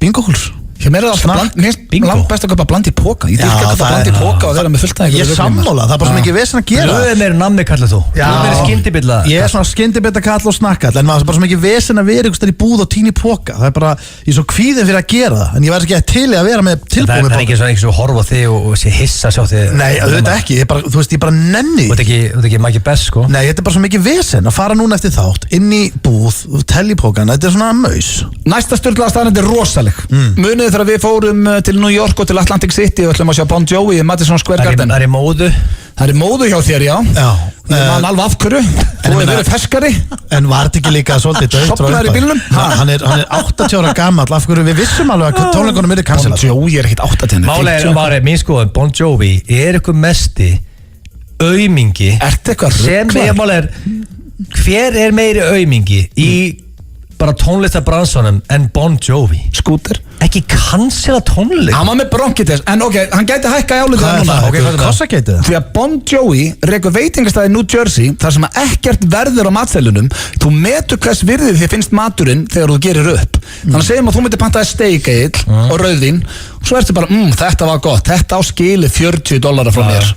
bingókuls. Mér er það alltaf langt best að köpa bland í póka. Ég dýrka að köpa bland í póka og vera með fullt að Ég er sammála, það er bara svo mikið vesen að gera. Þú er meira nammi kallið þú. Þú er meira skyndibilla. Ég er svona skyndibilla kall og snakkall, en maður er bara svo mikið vesen að vera ykkur stær í búð og tíni póka. Það er bara, ég er svo kvíðin fyrir að gera það, en ég væri ekki til að vera með tilbúið póka. Það er ekki svona svo horfa á þig og sé hissa sjá þig. Nei, auðvitað ekki, þú veist, ég bara nenni. Þú ert ekki Maggi Best, sko. Nei, þetta er bara svo mikið vesen að fara núna eftir þátt inn í búð, telli pókana, þetta er svona maus. Næsta sturlaða staðreynd er rosaleg. Munið þegar við fórum til New York og til Atlantic City og ætlum að sjá Bon Jovi í Madison Square Garden. Það er móðu. Það er móðu hjá þér, já. Það er alveg afhverju. Þú hefur verið feskari. En var þetta ekki líka svolítið dögt? Sopnaður í bílnum? Hann er 80 ára gamall, af hverju við vissum alveg að tónleikunum eru cancelað. Bon Jovi er ekkit 80. Málega er mín skoðun, Bon Jovi er eitthvað mesti aumingi. Ertu eitthvað rugglar? Hver er meiri aumingi í bara tónlistabransanum en Bon Jovi? Skúter? Ekki cancela tónlist. Hann var með bronkitis, en ok, hann gæti hækka í álitið núna. Hvað er það? Kossagætið það? Því að Bon Jovi rekur veitingastæði í New Jersey þar sem að ekkert verður á matselunum. Þú metur hvers virðið þið finnst maturinn þegar þú gerir upp. Þannig að segjum að þú myndir pantaði steik og rauðvín og svo ertu bara, þetta var gott, þetta á skili $40 frá mér.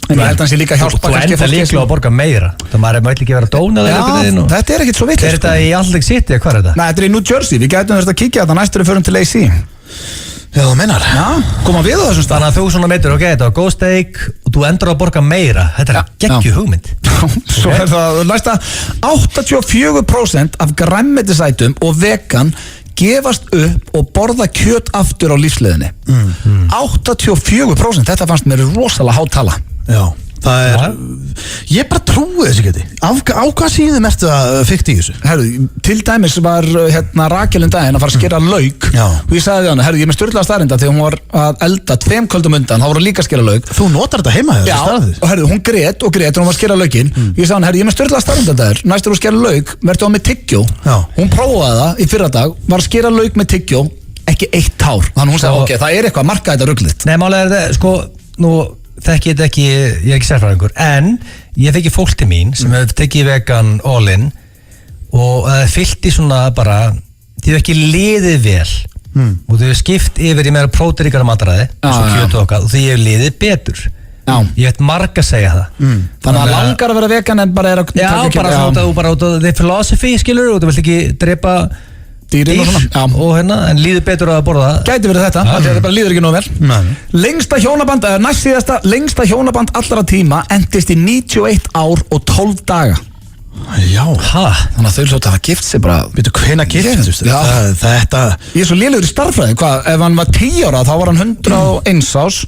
En ég held að hans ég líka hjálpa Þú enda líklega að borga meira. Það maður mætti ekki vera dónað. Já, þetta er ekkert svo vittlust. Er þetta í Atlantic City eða hvað er þetta? Nei, þetta er í New Jersey. Við gætum þess að kíkja þetta næstur við förum til AC. Já, þú mennar. Já, koma við á þessum stað. Þannig að þú svona meitur, ok, þetta var góð steik og þú endur að borga meira. Þetta er geggju hugmynd. Svo er það næsta 84% af grænmetisætum og vegan gefast upp og borða kjöt aftur á lífsleiðinni. 84%, þetta fannst mér rosalega há tala. Já, það er ég bara trúi þessi geti. Á hvað síðum ertu að fikta í þessu? Herru, til dæmis var Rakel daginn að fara að skera lauk og ég sagði við hana, herru, ég er með sturlaða staðreynd þegar hún var að elda 2 kvöldum undan, þá voru líka að skera lauk. Þú notar þetta heima þessu staðreynd? Já, og herru, hún grét og hún var að skera laukinn. Ég sagði hana, herru, ég er með sturlaða staðreynd þegar næstur þú skera lauk, verður á með tyggjó. Hún prófaði það í fyrradag, var að skera lauk með tyggjó, ekki 1 tár. Þannig hún sagði, ok, það er eitthvað að marka þetta ruglið. Nei, málega er það, sko, nú þekki þetta ekki, ég er ekki sérfræðingur, en ég þekki fólk til mín sem hefur tekið vegan all-in og það er fyllt í svona bara, þið hefur ekki liðið vel og þið hefur skipt yfir í meira próteríkara mataræði eins og kjöt og okkar og þið hefur liðið betur. Ég veit marg að segja það. Þannig að langar að vera vegan en bara er að já, bara út af the philosophy, skilur, og þú vilt ekki drepa dýrin og svona og hérna, en líður betur að borða það. Gæti verið þetta, þetta bara líður ekki nóg vel. Lengsta hjónaband, næst síðasta lengsta hjónaband allra tíma endist í 91 ár og 12 daga. Já. Þannig að þau hljóta að hafa gift sig bara. Veitu hvenær giftust þau? Þetta ég er svo lélegur í starffræði, hvað, ef hann var 10 ára þá var hann 101 ás.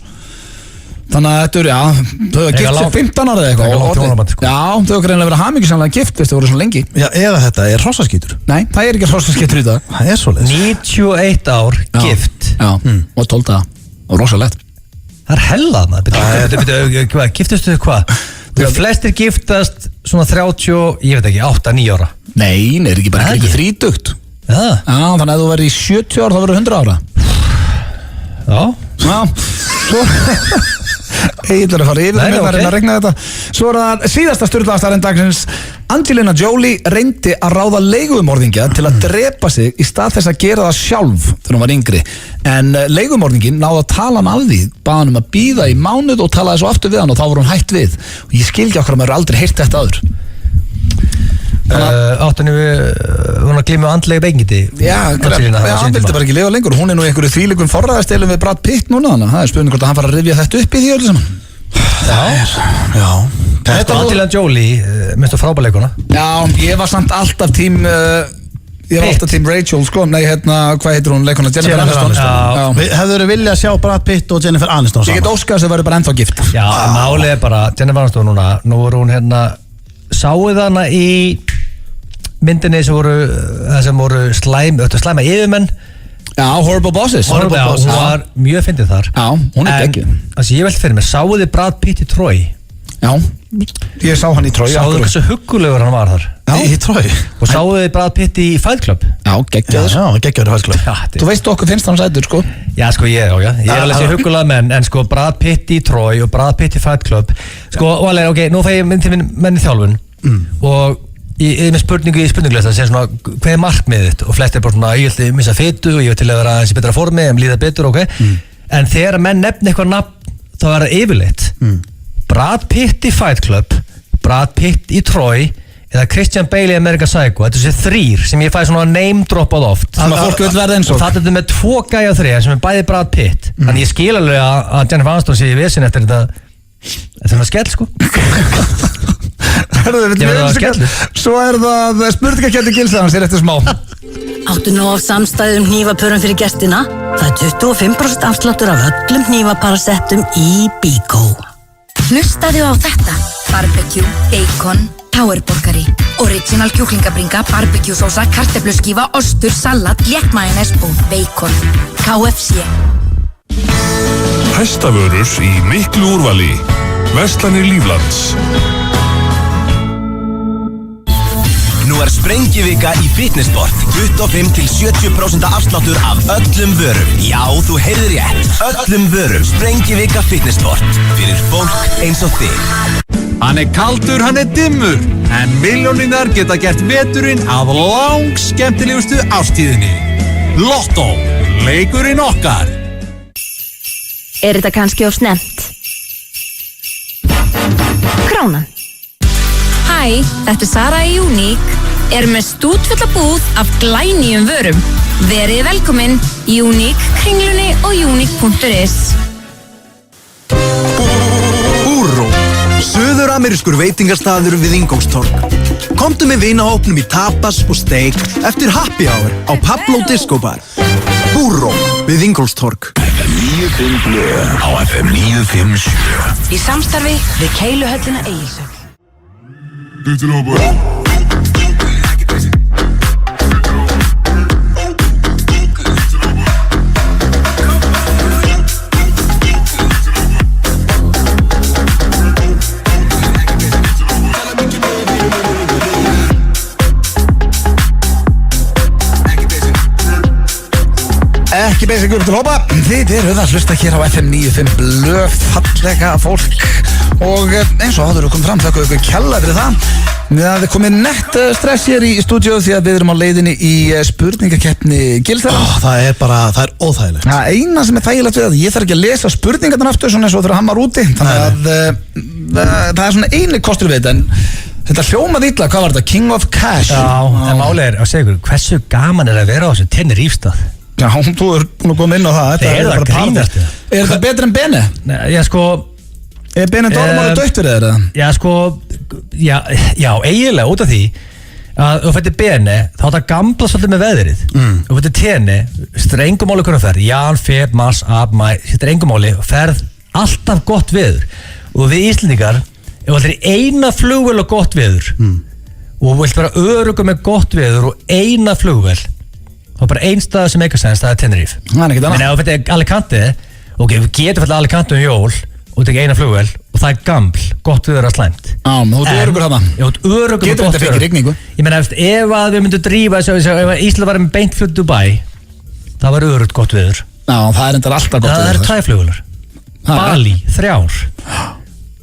Þannig að þetta þau hafa gift sig 15 ára eða eitthvað. Já, þau hafa greinlega verið hamingjusamlega gift þess að þau voru svo lengi. Já, eða þetta er hrossaskítur. Nei, það er ekki hrossaskítur í dag. Það er svoleiðis. 91 ár gift. Já, og 12 daga. Og rosalegt. Það er hellað maður. Giftustu þau hvað? Þau flestir giftast svona 30, ég veit ekki, 8-9 ára. Nei, er ekki bara ekki 30. Já, þannig að þú verður í 70 ára þá verður 100 ára. Já, svo Egilur að fara yfir það með að regna þetta. Svo er það síðasta sturlaðastarinn dagsins. Angelina Jolie reyndi að ráða leigumorðingja til að drepa sig í stað þess að gera það sjálf þegar hún var yngri. En leigumorðingin náði að tala hann af því, bað hann að bíða í mánuð og talaði svo aftur við hann og þá voru hún hætt við. Og ég skil ekki okkur að maður aldrei heyrt þetta áður. Áttunni við hún að glíma andlega veikindi. Já, hann vildi bara ekki lifa lengur. Hún er nú einhverju þvílíkum forræðastelum við Brad Pitt núna, þannig að það er spurning hvort að hann fara að rifja þetta upp í því öllu saman. Þetta Angelina Jolie, minnstu frábæleikuna. Já, ég var samt alltaf tím Ég var alltaf Team Rachel, sko. Nei, hvað heitir hún, leikona? Jennifer Aniston. Hefur þið viljað sjá Brad Pitt og Jennifer Aniston saman? Ég get óskað þess að verður bara ennþá gift. Já, málið bara, Jennifer Aniston núna, nú er hún sáuð hana í myndinni sem voru slæma yfirmenn. Já, Horrible Bosses. Hún var mjög fyndið þar. Já, hún geggjuð. En ég veldi fyrir mig, sáuð þið Brad Pitt í Troy? Já, ég sá hann í Troy. Sáuð þið hversu huggulegur hann var þar? Já, í Troy. Og sáuð þið Brad Pitt í Fight Club? Já, geggjaður. Já, geggjaður í Fight Club. Þú veist okkur finnst hann sætur, sko. Já, sko, ég er alveg sér huggulega menn, en sko Brad Pitt í Troy og Brad Pitt í Fight Club. Sko, og alveg, ok, nú fæ ég mynd til menn í þjálfun og ég er með spurningu í spurningulegsta sem segir svona, hvað er markmiðið þitt? Og flest er bara svona, ég vil missa fitu og ég vil til að vera eins í betra formi, líða betur, ok? En þegar menn nefna eitthvað nafn, þá er það yfirleitt. Brad Pitt í Fight Club, Brad Pitt í Troy eða Christian Bale í American Psycho. Þetta er þessi þrýr sem ég fæ svona name droppað oft. Þannig að fólk vil verða eins og. Og það er með 2 gæja 3 sem er bæði Brad Pitt. Þannig ég skil alveg að Jennifer Aniston sé í vesin eftir þetta skell, sko. Svo er það spurningakeppni Gilsarans hér eftir smá. Áttu nú af hnífapörum fyrir gestina? Það er 25% afsláttur af öllum hnífaparasettum í Bíkó. Hlustaðu á þetta: barbecue, bacon, powerborgari, original kjúklingabringa, barbecue sósa, kartöfluskífa, ostur, salat, léttmajónes og bacon. KFC. Hæstavörur í miklu úrvali. Verslanir Líflands. Nú er sprengivika í Fitnessport. 25-70% afsláttur af öllum vörum. Já, þú heyrðir rétt. Öllum vörum. Sprengivika Fitnessport. Fyrir fólk eins og þig. Hann er kaldur, hann er dimmur. En milljóninnar geta gert veturinn að langskemmtilegustu ástíðinni. Lotto. Leikurinn okkar. Er þetta kannski of snemmt? Kránan. Hæ, þetta er Sara í Unique. Erum með stútfulla búð af glænýjum vörum. Verið velkomin í Unique, Kringlunni og unique.is. Búrró. Suður-amerískur veitingastaður við Ingólfstorg. Komdu með vinahópnum í tapas og steik eftir happy hour á Pablo Disco Bar. Búrró við Ingólfstorg. FM 95 blöð á FM 957. Í samstarfi við Keiluhöllina Egilshöll. Ekki basic upp til hópa. Þið eruð að hlusta hér á FM 95 blöð, fallega fólk. Og eins og áður kom fram, þakka ykkur kjalla fyrir það. Það er komið nett stress hér í stúdíu því að við erum á leiðinni í spurningakeppni Gilsarans. Það er óþægilegt. Það eina sem er þægilegt við að ég þarf ekki að lesa spurningarnar aftur svona eins og þegar hann var úti. Þannig að það er svona eini kostur við þetta, en þetta hljómaði illa. Hvað var þetta? King of Cash? Já, en málið er að segja ykkur, hversu gaman er að vera á þessu Tenerife-stað? Já, þú er búin að koma inn á það. Það er það grínast. Er það betur en Bene? Já, sko... Er Bene Dórmóri dött fyrir þeirra? Já, sko... Já, eiginlega út af því að þú fættir Bene, þá það gamla svolítið með veðrið. Þú fættir Tene, þetta er engum máli hvernig ferð. Jan, Feb, Mars, Ab, Mæ, þetta er engum máli. Ferð alltaf gott veður. Og við Íslendingar, ef þú ætlir eina flugvél og gott veður og vilt vera öruggur með gott veður og eina flugvél, það er bara einn stað sem meikasens, það er Tenerife. Það er ekkert annað. En ef þú fyrir Alicante, ok, við getum fyrir Alicante jól og þetta er eina flugvél og það er gaml, gott viður að slæmt. Já, þú ert öruggur hana. Já, þú ert öruggur með Getur gott þetta fyrir rigningu? Ég meina, ef að við myndum drífa þessu, ef Ísland var með beint flug Dubai, það var örugt gott viður. Já, það er endar alltaf gott viður. Það eru 2 flugvélar. Bali, 3.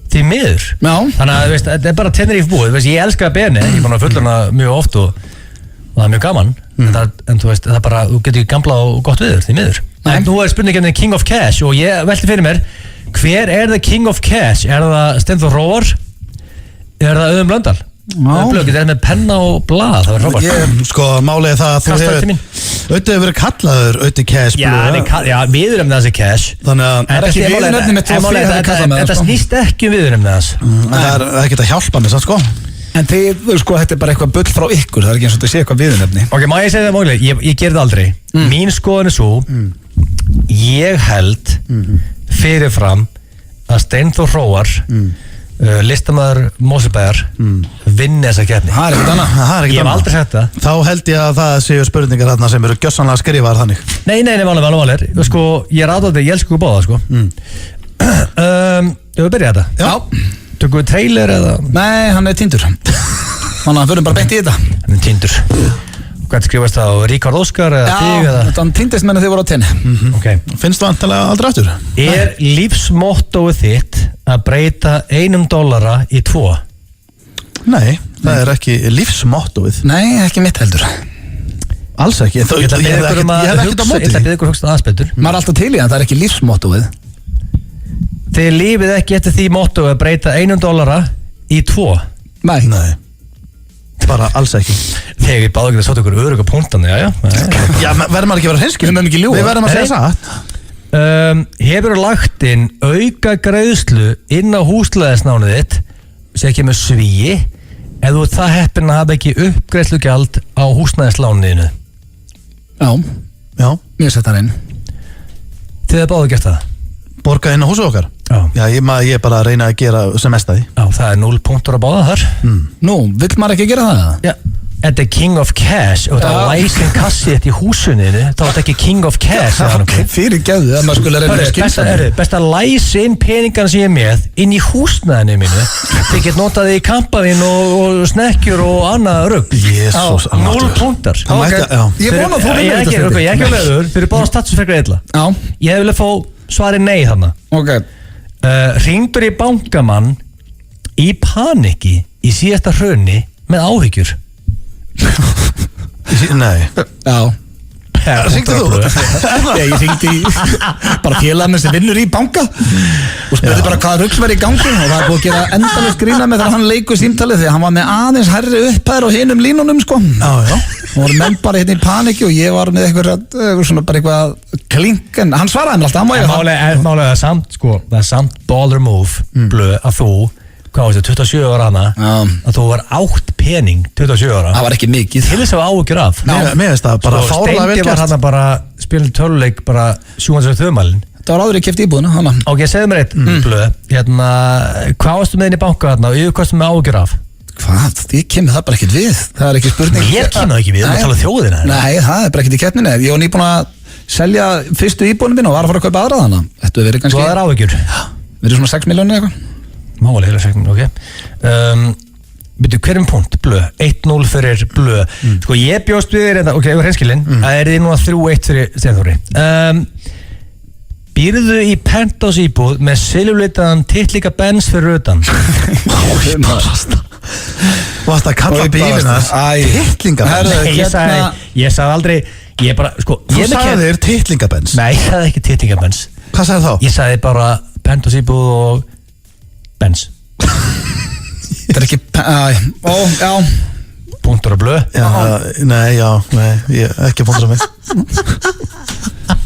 Því miður. Já. Þannig að, veist, þetta er bara Tenerife búið. Ég elska Bene, ég er búin að fullorna mjög oft og það er mjög gaman. En þú veist, það er bara, þú getur ekki gamla og gott viður, því miður. En nú er spurningin King of Cash og ég velti fyrir mér, hver er það King of Cash? Er það Steinþór Róar? Er það Auðun Blöndal? Blöð, það er með penna og blað, það verður frábært. Sko, málið er það að þú hefur verið kallaður Auði Cash Blöð. Já, viðurinn þessi Cash. Þannig að það er ekki viðurinn með 2-4 þetta snýst ekki viðurinn með þess. Það er ekkert að hjálpa mér, sann sko. En þið, sko, þetta er bara eitthvað bull frá ykkur. Það er ekki eins og þetta sé eitthvað viðunefni. Ok, má ég segja það máli? Ég ger það aldrei. Mín skoðun er svo, ég held fyrirfram að Steinþór Hróar, listamaður Mosebæjar, vinni þessa keppni. Það er ekkert annað. Ég hef aldrei sagt það. Þá held ég að það séu spurningar þarna sem eru gjössanlega skrifaðar þannig. Nei, máli. Sko, ég ráði þetta, ég elsku báða, sko. Ég vil byrja þetta. Já. Tökum við trailer eða? Nei, hann er týndur. Þannig að við förum bara beint í þetta. Hann er týndur. Hvað skrifast það á Ríkard Óskar eða þig eða? Já, hann týndist menn að þið voru á tenni. Okay. Finnst það antalega aldrei aftur? Er lífsmottóið þitt að breyta $1 í 2? Nei, það er ekki lífsmottóið. Nei, ekki mitt heldur. Alls ekki. Ég ætla að beða ykkur hugsa aðspildur. Maður er alltaf til í það, það er ekki lífsmottóið. Þið lífið ekki eftir því mottóið að breyta $1 í 2? Nei. Bara alls ekki. Þegar ég báði ekki að sóta ykkur öruga punktan, já. Já, verður maður ekki að vera hreinskilinn? Við mögum ekki ljúga. Við verðum að segja satt. Hefur lagt inn auka greiðslu inn á húsnæðislánuð þitt sem ekki með svíi ef þú það heppin að hafa ekki uppgreiðslugjald á húsnæðislánuðinu? Já. Mér sett það inn. Þið hefur báði gert það? Borga inn á húsu okkar? Já, ég er bara að reyna að gera sem mest að því. Já, það er 0 punktur að báða þar. Nú, vill maður ekki gera það? Já, þetta er king of cash og það er læsinn kassi þetta í húsunniðinu, þá er þetta ekki king of cash. Ok, fyrir gæðu að maður skulle reyna að skilsa það. Best að læsa inn peningarna sem ég er með inn í húsnæðinu mínu. Þið get notað þið í kampavín og snekkjur og annað rugg. Jésús, 0 punktar. Ég vona að þú Ég er ekki leður, þeir eru báða statusfrekra illa. Ég hef viljað fá svari nei þarna. Ok. Hringdur í bankamann í paniki í síðasta hrunni með áhyggjur? Nei. Já. Hringdu þú? Ég hringdi í bara félaginn sem vinnur í banka og spurði bara hvaða rugl var í gangi og það er búið að gera endalaust grína með þegar hann leikur símtalið því að hann var með aðeins hærri upphæðir og hinum línunum sko. Já. Og voru menn bara hérna í paniki og ég var með eitthvað klink en hann svaraði mér alltaf. Málega það er samt baller move blöð að þú, hvað veist það, 27 ára hana að þú var átt pening 27 ára. Það var ekki mikið. Til þess að hafa áhyggjur af. Mér finnst það bara fárlega vel gert. Steindi var hana bara spilin töluleik bara 700 þöðmælin. Það var áður ég kefti íbúðinu hana. Ok, segðu mér eitt blöð, hvað varstu með inn í banka hana og yfir hvað varstu með áhyggjur af? Hvað? Ég kemur það bara ekkert við. Það er ekki spurning. Ég kemur það ekki við, við tala þjóðina. Nei, það er bara ekkert í keppninu. Ég var nýbúin að selja fyrstu íbúðinu mín og var að fara að kaupa aðra þarna. Þetta verið kannski... Þú er áhyggjur? Verið svona 6 milljónir eitthvað. Máli heila 6 milljónir, ok. Byrju, hverjum punkt? Blöð. 1-0 fyrir blöð. Sko, ég bjóst við þér, ok, ég var hreinskilinn. Það er því núna 3-1 fyrir Steinþóri. Býrðu í penthouse íbúð með silfurlitaðan tittlíka Benz fyrir utan? Varst að kalla bílina tittlingabens? Nei, ég sagði aldrei, ég bara, sko... Þú sagði þér tittlingabens? Nei, ég sagði ekki tittlingabens. Hvað sagði þá? Ég sagði bara penthouse íbúð og Benz. Þetta er ekki, já. Punktur og blöð? Nei, ekki punktur og mig.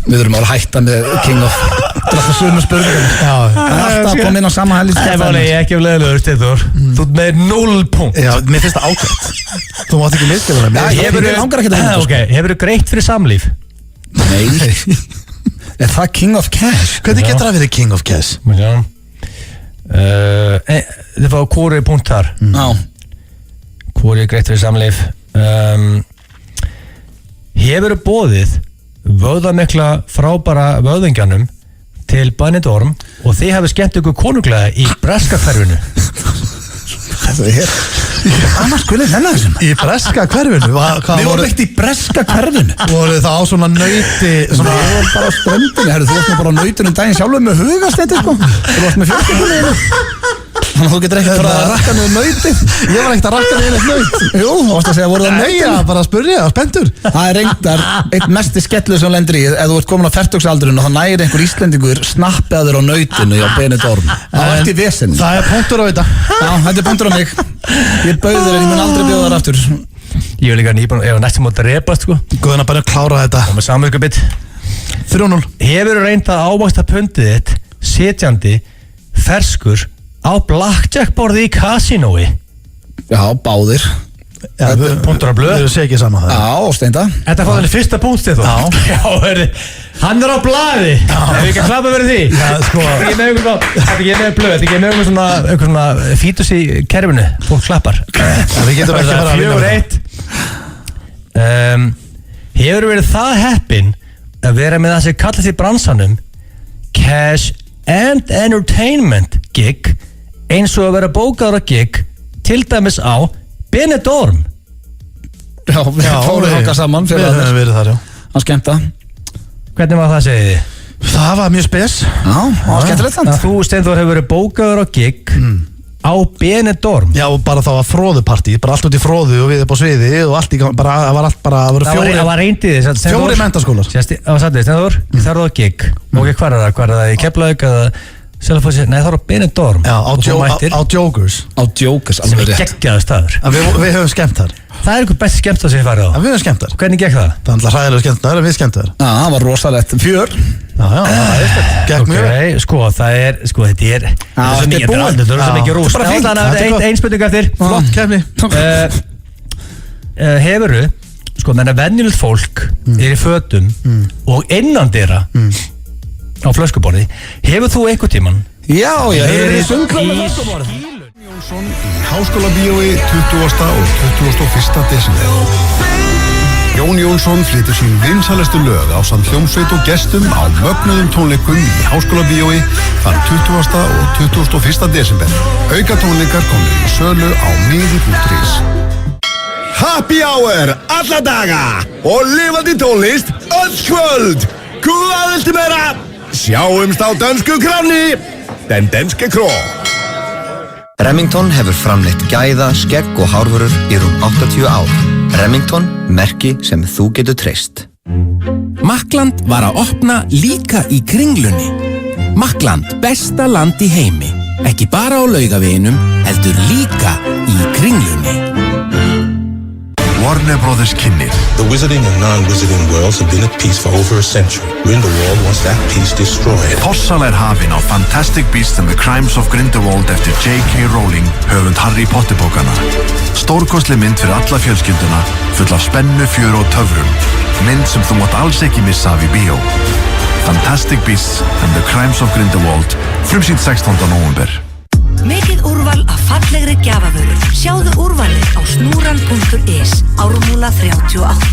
Við þurfum að hætta með King of Drafta sögum spurningar. Það er alltaf að koma inn á sama helgi. Það var ég ekki af leiðilegur, Steinþór. Þú ert með 0 punkt. Já, mér finnst það ágætt. Þú mátt ekki miskila það. Ég langar ekki að Ok, hefur þú greitt fyrir samlíf? Nei. Er það King of Cash? Hvernig getur það verið King of Cash? Þið fá hvori punkt þar. Hvori greitt fyrir samlíf. Hefur þú boðið vöðamikla frábæra vöðingjanum til Benidorm og þið hafið skemmt ykkur konunglega í breska hverfinu? Þetta er annars gullið hennar þessum. Í breska hverfinu? Við vorum eitt í breska hverfinu. Voru það á svona nauti? Við vorum bara á ströndinu. Þú varst bara á nautunum daginn sjálfur með hugastætti sko. Þú varst með 14. Þannig að þú getur ekkert bara að rakka með nauti. Ég var ekkert að rakka með eitt naut. Jú, þú varst að segja voru það nautinu. Nei, bara að spurja, spenntur. Það er reyndar eitt mesti skellu sem lendir í ef þú ert komin á fertugsaldurinn og það nægir einhver Íslendingur snappið að þér á nautinu á Benidorm. Það er ekki vesen. Það er punktur á þetta. Já, þetta er punktur á mig. Ég bauð þér en ég mun aldrei bjóða þar aftur. Ég var líka nýbúin, ég var næstum mót að repast sko. Guðan að bara klára þetta. Og með samvökubitt 3-0. Hefur reynd að ávægsta pundið þitt sitjandi, ferskur á blackjack borði í kasinói? Já, báðir. Punktur á blöð. Við erum ekki saman það. Já, Steinda. Þetta fóð henni fyrsta punkt, Steinda. Já, verði. Hann er á blaði. Ef við ekki að klappa verið því. Já, sko. Þetta er ekki með blöð, þetta er ekki með einhver svona fítus í kerfinu. Fólk klappar. Við getum ekki bara að vinna með það. Hefur verið það heppin að vera með það sem kallast í bransanum cash and entertainment gig eins og að vera bókaður á gig til dæmis á Benidorm. Já, við fórum þangað saman fyrir Við höfum verið þar, já. Hann skemmta. Hvernig var það, segið þið? Það var mjög spes. Já, það var skemmtilegt samt. Þú, Steinþór, hefur verið bókaður á gig á Benidorm. Já, bara það var fróðupartí, bara allt út í fróðu og við upp á sviði og allt í gang, bara, það var allt bara, það voru Það var reyndið þið, Steinþór. 4 menntaskólar. Það var satt þið, Steinþór, þið þarf á gig. Og hvað er það? Hvað er það í Keflavík eða Selfossi? Nei, það var á Benidorm. Já, á Jokers. Á Jokers, sem er geggjaður staður. Við höfum skemmt þar. Það er einhver best skemmt sem ég farið á. Við höfum skemmt þar. Hvernig gekk það? Það er alltaf hræðilega skemmt þar, en við skemmt þar. Já, það var rosalegt fjör. Já, það er stætt. Gekk mjög. Ok, sko, það er, sko, þetta er svo mikið rúst. Þannig að það er ein spurning eftir. Flott kefni. Hefurðu, sko, menna venjulegt fólk er í fötum og innandira á flöskuborði. Hefur þú einhvern tímann? Já, ég hefur verið sundlað með flöskuborði. Jónsson í Háskólabíói 20. og 21. desember. Jón Jónsson flytur sín vinsælustu lög ásamt hljómsveit og gestum á mögnuðum tónleikum í Háskólabíói þann 20. og 21. desember. Auka tónleikar komið í sölu á miði.is. Happy hour alla daga og lifandi tónlist öll kvöld. Hvað viltu meira? Sjáumst á dönsku kránni, den danske kró. Remington hefur framleitt gæða, skegg og hárvörur í rúm 80 ár. Remington, merki sem þú getur treyst. Makkland var að opna líka í Kringlunni. Makkland, besta land í heimi. Ekki bara á Laugaveginum, heldur líka í Kringlunni. Warner Brothers kynnir. The wizarding and non-wizarding worlds have been at peace for over a century. Grindelwald wants that peace destroyed. Porsala er hafin á Fantastic Beasts and the Crimes of Grindelwald eftir J.K. Rowling, höfund Harry Potter bókana. Stórkostleg mynd fyrir alla fjölskylduna, full af spennu, fjöru og töfrum. Mynd sem þú mátt alls ekki missa af í bíó. Fantastic Beasts and the Crimes of Grindelwald, frumsýnt 16. nóvember. Mikið úrval af fallegri gjafavörur. Sjáðu úrvalið á snúran.is, ármúla 38.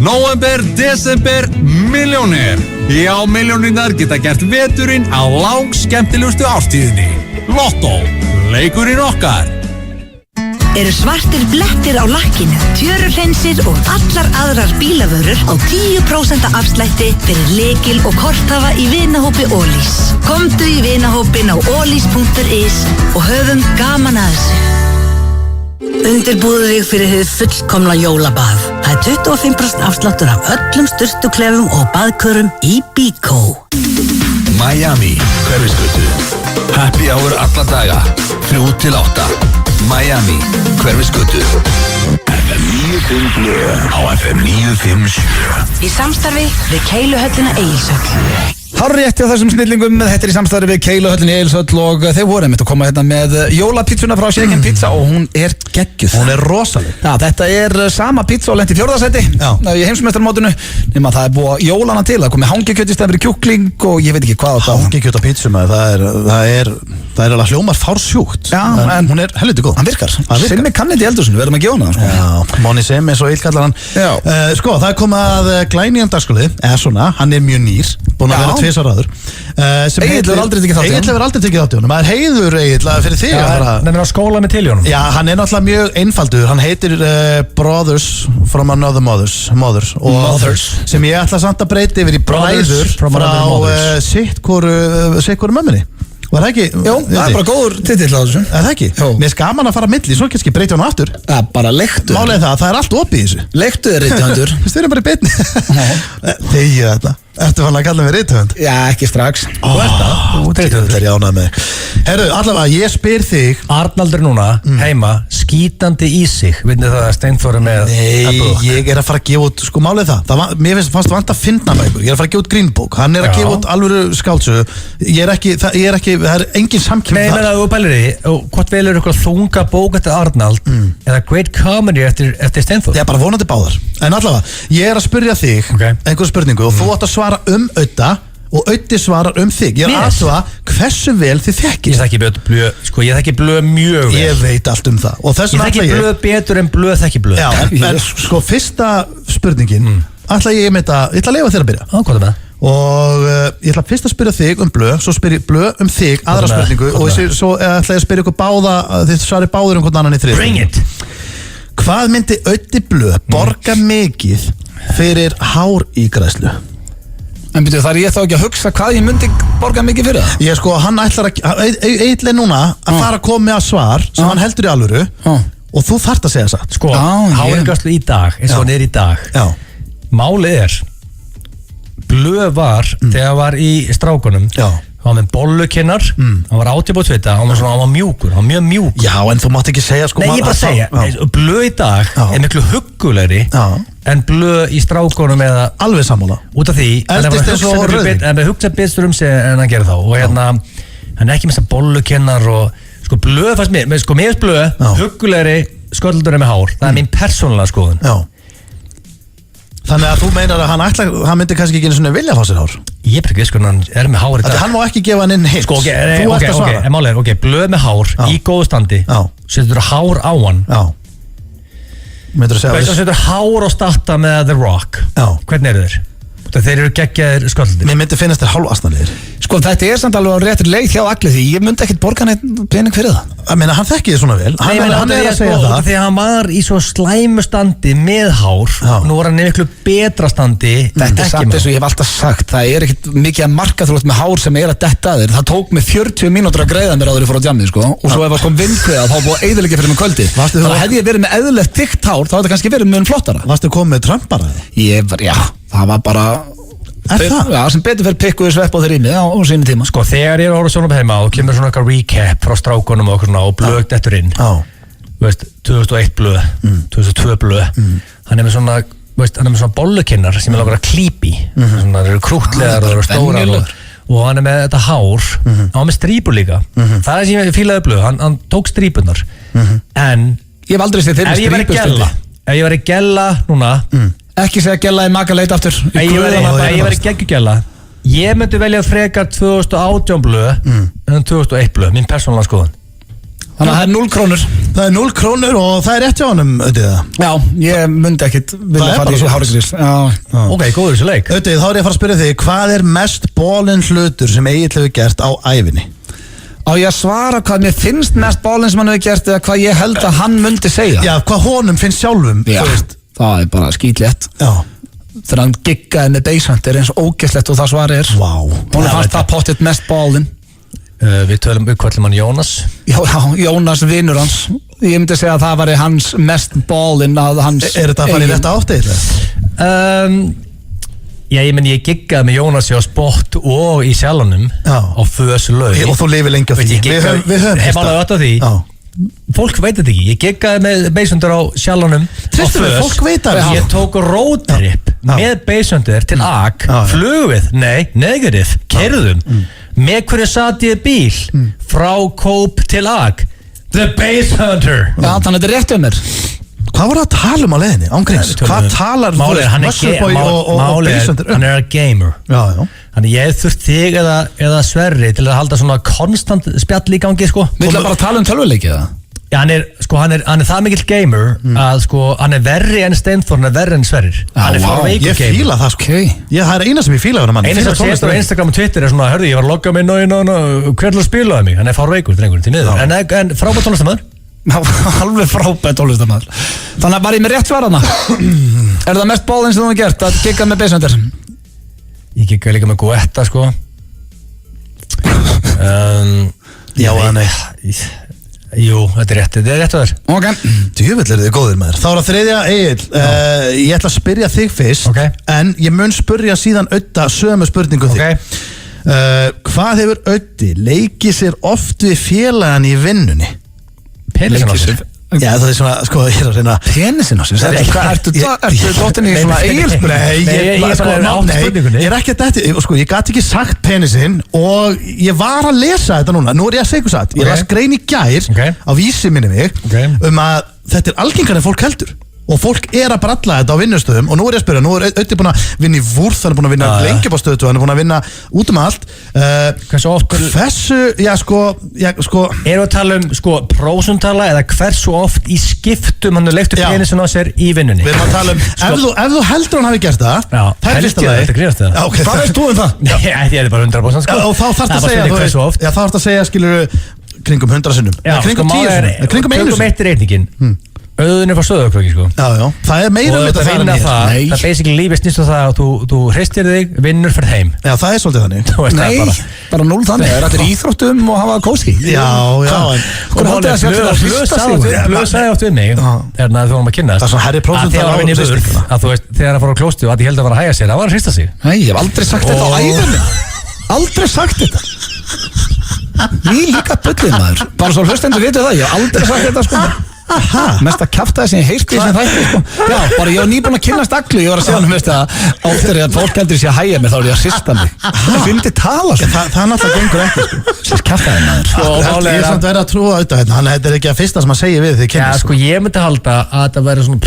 Nóvember, desember, milljónir. Já, milljónirnar geta gert veturinn á langskemmtilegustu ástíðinni. Lotto, leikurinn okkar. Eru svartir blettir á lakkinu, tjöruhreinsir og allar aðrar bílavörur á 10% afslætti fyrir lykil og korthafa í vinahópi Ólís. Komdu í vinahópin á ólís.is og höfum gaman að þessu. Undirbúðu þig fyrir hið fullkomna jólabað. Það er 25% afsláttur af öllum sturtuklefum og baðkörum í Bíkó. Miami, Hverfisgötu. Happy hour alla daga, 3-8. Miami, Hverfisgötu. FM 95 á FM 957. Í samstarfi við Keiluhöllina Egilshöll. Hárrétt hjá þessum snillingum, þetta er í samstarfi við Keiluhöllin í Egilshöll og þeir voru einmitt að koma hérna með jólapítsuna frá Shaken Pizza og hún er geggjuð. Hún er rosaleg. Já, þetta er sama pizza og lent í 4. sæti í heimsmeistarmótinu, nema það er búið jólana til, það komið hangikjöt í stæðan fyrir kjúkling og ég veit ekki hvað á það. Hangikjöt á pítsuna, það er alveg hljómar fársjúkt. Já, en hún er helviti góð. Hann virkar. Simmi kann þetta í eldhúsinu, við erum að gefa hana. Já, Móni Simmi, svo illkallar hann. Sko, það er komið að glænýjan dagskrálið, eða svona, hann er mjög nýr, búinn að vera 2 áður. Egill hefur aldrei tekið þátt í honum. Egill hefur aldrei tekið þátt í honum. Það er heiður Egill fyrir þig að fara. Nefnir á skóla með til í honum. Já, hann er náttúrulega mjög einfaldur. Hann heitir Brothers from Another Mothers sem ég ætla samt að breyti yfir í bræður frá sitt hvoru mömmunni. Var það ekki? Jó, það er bara góður titill á þessu. Er það ekki? Jó. Mér er gaman að fara að milli, svo kannski breyti hann aftur. Já, bara leiktu. Málega það er allt opið í þessu. Leiktu þér rithöfundur. Við styrum bara í beinni. Þegið þetta. Ertu fann að kalla mig rithöfund? Já, ekki strax. Þú ert það? Þú er ég ánað með. Herru, allavega, ég spyr þig. Arnaldur núna, heima, skítandi í sig, veitir það að Steinþór er með Nei, ég er að fara að gefa út, sko málið mér fannst vant að finna bækur, ég er að fara að gefa út grínbók, hann er að gefa út alvöru skáldsögu, það er engin samkjöfn þar. Nei, menn að þú bælir því, hvort velur ykkur þunga bók eftir Arnald eða great comedy eftir Steinþór? Ég er bara vonandi báðar, en allavega, ég er að spyrja þig einhver spurningu og þú átt að svara Auða og Audi svarar þig. Ég er aðtöða hversu vel þið þekkist. Ég þekki blöð, sko, ég þekki blöð mjög vel. Ég veit allt það. Ég þekki blöð betur en blöð þekki blöð. Já, en sko, fyrsta spurningin, ætla ég ætla að leifa þér að byrja. Hvað er það? Og ég ætla fyrst að spyrja þig blöð, svo spyr ég blöð þig, aðra spurningu, og svo ætla ég að spyrja ykkur báða, þið svarir báður hvern annan í þrið. Bring it! Hvað myndi Audi blöð borga mikið fyrir hárígræðslu? En byrju, þar ég þá ekki að hugsa hvað ég myndi borga mikið fyrir það? Ég sko, hann ætlar Egill núna að fara að koma með að svar sem hann heldur í alvöru og þú þarft að segja satt. Sko, hárígræðslu í dag, eins og hann er í dag. Málið blöð var, þegar var í strákunum, hann var með bollukinnar, hann var 80 tvita, hann var mjúkur, hann var mjög mjúkur. Já, en þú mátt ekki segja sko. Nei, ég bara segja, blöð í dag er miklu huggulegri en blöð í strákunum eða alveg sammála. Út af því, en með hugsa betur sig en hann gerir þá og hérna, hann er ekki með þessar bollukinnar og sko blöð fannst mér, sko mér finnst blöð huggulegri sköldur með hár, það er mín persónulega skoðun. Já. Þannig að þú meinar að hann myndi kannski ekki einu svona vilja fá sér hár? Ég er ekki viss hvernig hann er með hár í dag. Hann má ekki gefa hann inn hitt. Sko, þú ert að svara. Ok, blöð með hár í góðu standi, setur hár á hann. Já. Setur hár á starta með The Rock. Já. Hvernig eru þeir? Þeir eru geggjaðir sköldir. Mér myndi finnast þeir hálfasnalegir. Sko þetta er samt alveg á réttir leið hjá allir því ég myndi ekkert borga neitt pening fyrir það. Ég meina hann þekki þið svona vel. Hann er að segja það. Þegar hann var í svo slæmu standi með hár, nú var hann í miklu betra standi. Þetta er samt eins og ég hef alltaf sagt, það er ekkert mikið að marka þrótt með hár sem er að detta að þér. Það tók mig 40 mínútur að greiða mér áður ég fór á djammið sko. Og svo ef það kom vindkveða þá búið eyðileggja fyrir mig kvöldi. Þannig hefði ég verið með eðlilegt þykkt hár, þá hefði það kannski verið mun flottara. Varstu komið með Trump bara? Já, það var bara Já, sem betur fyrir pikkuðu svepp á þeir rými á sínu tíma. Sko, þegar ég er að horfa sjónum heima og kemur svona eitthvað recap frá strákunum og blöð dettur inn. Þú veist, 2001 blöð, 2002 blöð. Hann er með svona bollukinnar sem er langar að klípi. Svona, þeir eru krúttlegar og þeir eru stórar og hann er með þetta hár. Hann var með strípur líka. Það er sem ég fílaði blöð, hann tók strípunar. En ég hef aldrei séð þeirri strípustundi. Ef ég væri gella núna ekki segja gella í maka leit aftur. Ég væri geggjugella. Ég myndi velja frekar 2018 blöð en 2001 blöð, mín persónulega skoðun. Þannig að það er 0 krónur. Það er 0 krónur og það er rétt hjá honum, Auðvitað. Já, ég myndi ekkit vilja fara í þessu hárísgrís. Ok, góður þessu leik. Auðvitað, þá er ég að fara að spyrja þig, hvað er mest bólinn hlutur sem Egill hefur gert á ævinni? Á ég að svara hvað mér finnst mest bólinn sem hann hefur gert eða hvað ég held að hann myndi segja? Já, hvað honum finnst sjálfum, þú veist. Það er bara skítlétt. Þegar hann giggaði með Basehunter eins ógeðslegt og það svar er. Hún fannst það pottitt mest ballinn. Við kvöllum hann Jónas. Já, Jónas vinur hans. Ég myndi segja að það var hans mest ballinn að hans Er þetta að fara í þetta áttið? Já, ég giggaði með Jónasi á Spott og í Sjallanum á Föslaug. Og þú lifir lengi á því. Við höfum því. Fólk veit þetta ekki, ég giggaði með Basehunter á Sjallanum á Fös. Fólk veit það. Ég tók roadtrip með Basehunter til AK, flugvið, negativ, keyrðum. Með hverju sat ég bíl frá Kóp til AK? The Basehunter. Já, þannig að þetta er rétt um mér. Hvað var það að tala um á leiðinni? Ángríns, hvað talar Basehunter? Hann er að gamer. Þannig ég þurft þig eða Sverri til að halda svona konstant spjall í gangi sko. Vill það bara tala um tölvuleiki eða? Já, hann er það mikill gamer að sko, hann er verri en Steinþór, hann er verri en Sverrir. Hann er fárveikur gamer. Ég fíla það sko. Það er eina sem ég fíla á hann. Eina sem sér á Instagram og Twitter er svona, hörðu, ég var að logga mig hver til að spilaði mig. Hann er fárveikur, drengur, til niður. En frábært tónlistamæður. Alveg frábært tónlistamæður. Þannig að var ég með rétt svar hana. Er það mest ballinn sem þú hefur gert að gigga með Basehunter? Ég giggaði líka með Guetta sko. Já, nei. Jú, þetta er rétt að þér. Ok. Djöfull eru þið góðir maður. Þá er að þriðja Egill. Ég ætla að spyrja þig fyrst, en ég mun spyrja síðan Audda sömu spurningu þig. Hvað hefur Auddi leikið sér oft við félagann í vinnunni? Penisinn á sér. Já, það er svona, sko, ég er að reyna Penisinn á sér Ertu dóttin í svona eigilspur? Nei, ég er ekki að þetta Sko, ég gat ekki sagt penisinn Og ég var að lesa þetta núna Nú er ég að segja ykkur satt Ég las grein í gær á Vísi minni mig að þetta er algengar en fólk heldur og fólk að bralla þetta á vinnustöðum og nú er ég að spyrja, nú er Öddi búin að vinna í Vúrð, hann er búin að vinna lengi upp á stöðu, hann er búin að vinna út allt Hversu oft? Erum við að tala prósentala eða hversu oft í skiptum hann leiktur penisinn á sér í vinnunni? Við erum að tala ef þú heldur hann hafi gert það það er fyrsta lagi Hvað veist þú það? Ég er bara 100% og þá þarfst að segja skilur kringum 100 sinnum kringum 10 kringum 1 reyningin auðunni fór stöðukröki sko. Já, það er meira um þetta það er basically lífið snýst á það að þú hristir þig, vinnur fyrir heim. Já, það er svolítið þannig. Nei, bara 0 þannig. Það er allir íþróttum og hafa kósi. Já. Blöð sagði átt við mig þegar þú varum að kynnast. Það er svona herri prósent þegar það fór á klóstu og að ég held að var að hæga sér, það var að hrista sig. Nei, ég hef aldrei sagt þetta á æðinni. Aldrei sagt þetta. Ég líka bullið maður. Bara svo hlustendur vitu það, ég hef aldrei sagt þetta sko. Mest að kjafta þessi heyrti sem þætti sko. Já, bara ég var nýbúin að kynnast Aglu. Ég var að segja hann að oftar ég að fólk heldur sér að hægja mig þá er ég að sista mig. Það fyndi tala sko. Það náttúrulega gengur ekki sko. Sér kjaftaði maður. Ég er samt verið að trúa auðvitað hérna. Þetta er ekki að fyrsta sem að segja við þig kynnist. Já sko, ég myndi halda að það væri svona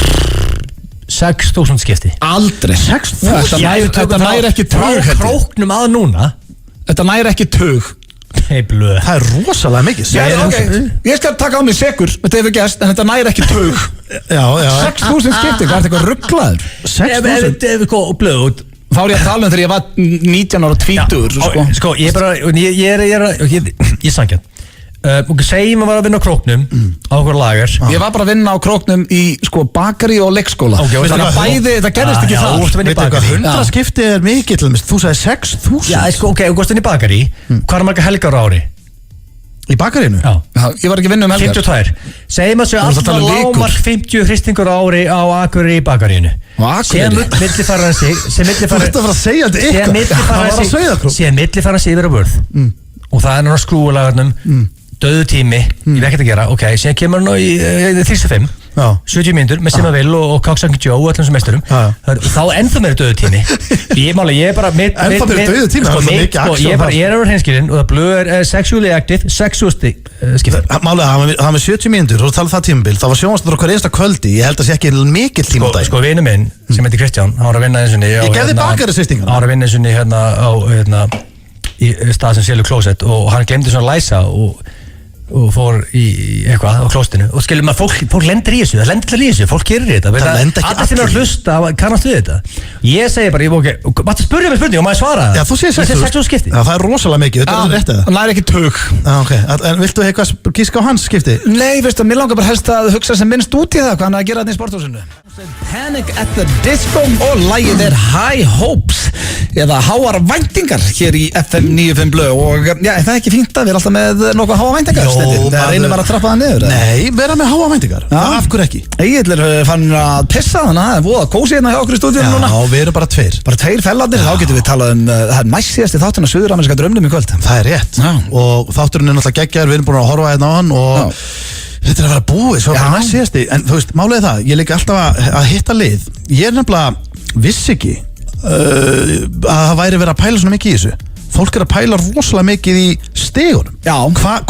6.000 skipti. Aldrei 6.000? Þetta næri ekki tug. Frá króknum að núna. Þetta næri ekki tug. Hey, það er rosalega mikið Ég skal taka á mig sekur þetta hefur gerst, en þetta næri ekki tug 6.000 skipti, hvað er þetta eitthvað rugglaður? 6.000 blöð þá er ég að tala þegar ég var 19 ára 20 sko, ég sangja segjum að vera að vinna á króknum á okkur lagar ég var bara að vinna á króknum í bakari og leikskóla þannig að bæði, þetta gerðist ekki það 100 skipti er mikið til þú sagði 6.000 já, sko, ok, og góðst inn í bakari hvað er marga helgar á ári? Í bakarínu? Já, ég var ekki að vinna helgar 52, segjum að segja alltaf lámark 50 hristingur á ári á Akureyri í bakarínu sem millifæra sig þú ert að fara að segja þetta sem millifæra sig yfir á Vörð og það er náttúrulega skrúulagarnum döðu tími, ég veit ekki að gera ok, síðan kemur hann í 35 70 mínútur með Simma Will og Coxsackie Joe og öllum sem meisturum þá ennþá meira döðu tími ég er bara ennþá meira döðu tími ég er á hreinskilin og það blöð er sexually active sexually skiptir málega, það með 70 mínútur og tala það tímabil, það var sjónvastur okkur einsta kvöldi ég held að sé ekki mikill tíma á dag sko vinnu minn sem heitir Kristján, hann var að vinna ég gefði bakarisvistingar hann var að vinna eins og hérna í stað sem selur klósett og hann glemdi svona læsa og fór í eitthvað á klóstinu og skilur maður, fólk lendir í þessu það lendir til í þessu, fólk gerir þetta allir sem er að hlusta, kannast við þetta ég segi bara, maður spurja mig spurning og maður svara það þú segir 6.000 skipti það er rosalega mikið, þetta er rétt eða það er ekki tug en viltu eitthvað gíska á hans skipti? Nei, veistu, mér langar bara helst að hugsa sem minnst út í það hvað hann er að gera þetta í sporthúsinu Panic at the Disco og lagið er High Hopes eða Háar Væntingar hér í FM 95 Blö og já, það er ekki fínt að við erum alltaf með nokkuð háa væntingar það reynum bara að trappa það niður Nei, vera með háa væntingar, af hverju ekki? Egil er fann að pissa þannig að það er voða kósi hérna hjá okkur í stúdíunum núna Já, við erum bara tveir fellarnir, þá getum við talað það er næst síðast í þátturinn að suður-ameríska draumnum í kvöld Það er rétt og þátturinn er náttúrulega geggjaður, við erum búin að horfa hérna á hann og þetta er að vera búið, svo bara næst síðasti en þú veist, málið það, ég líka alltaf að hitta lið ég er nefnilega viss ekki að það væri verið að pæla svona mikið í þessu fólk er að pæla rosalega mikið í stegunum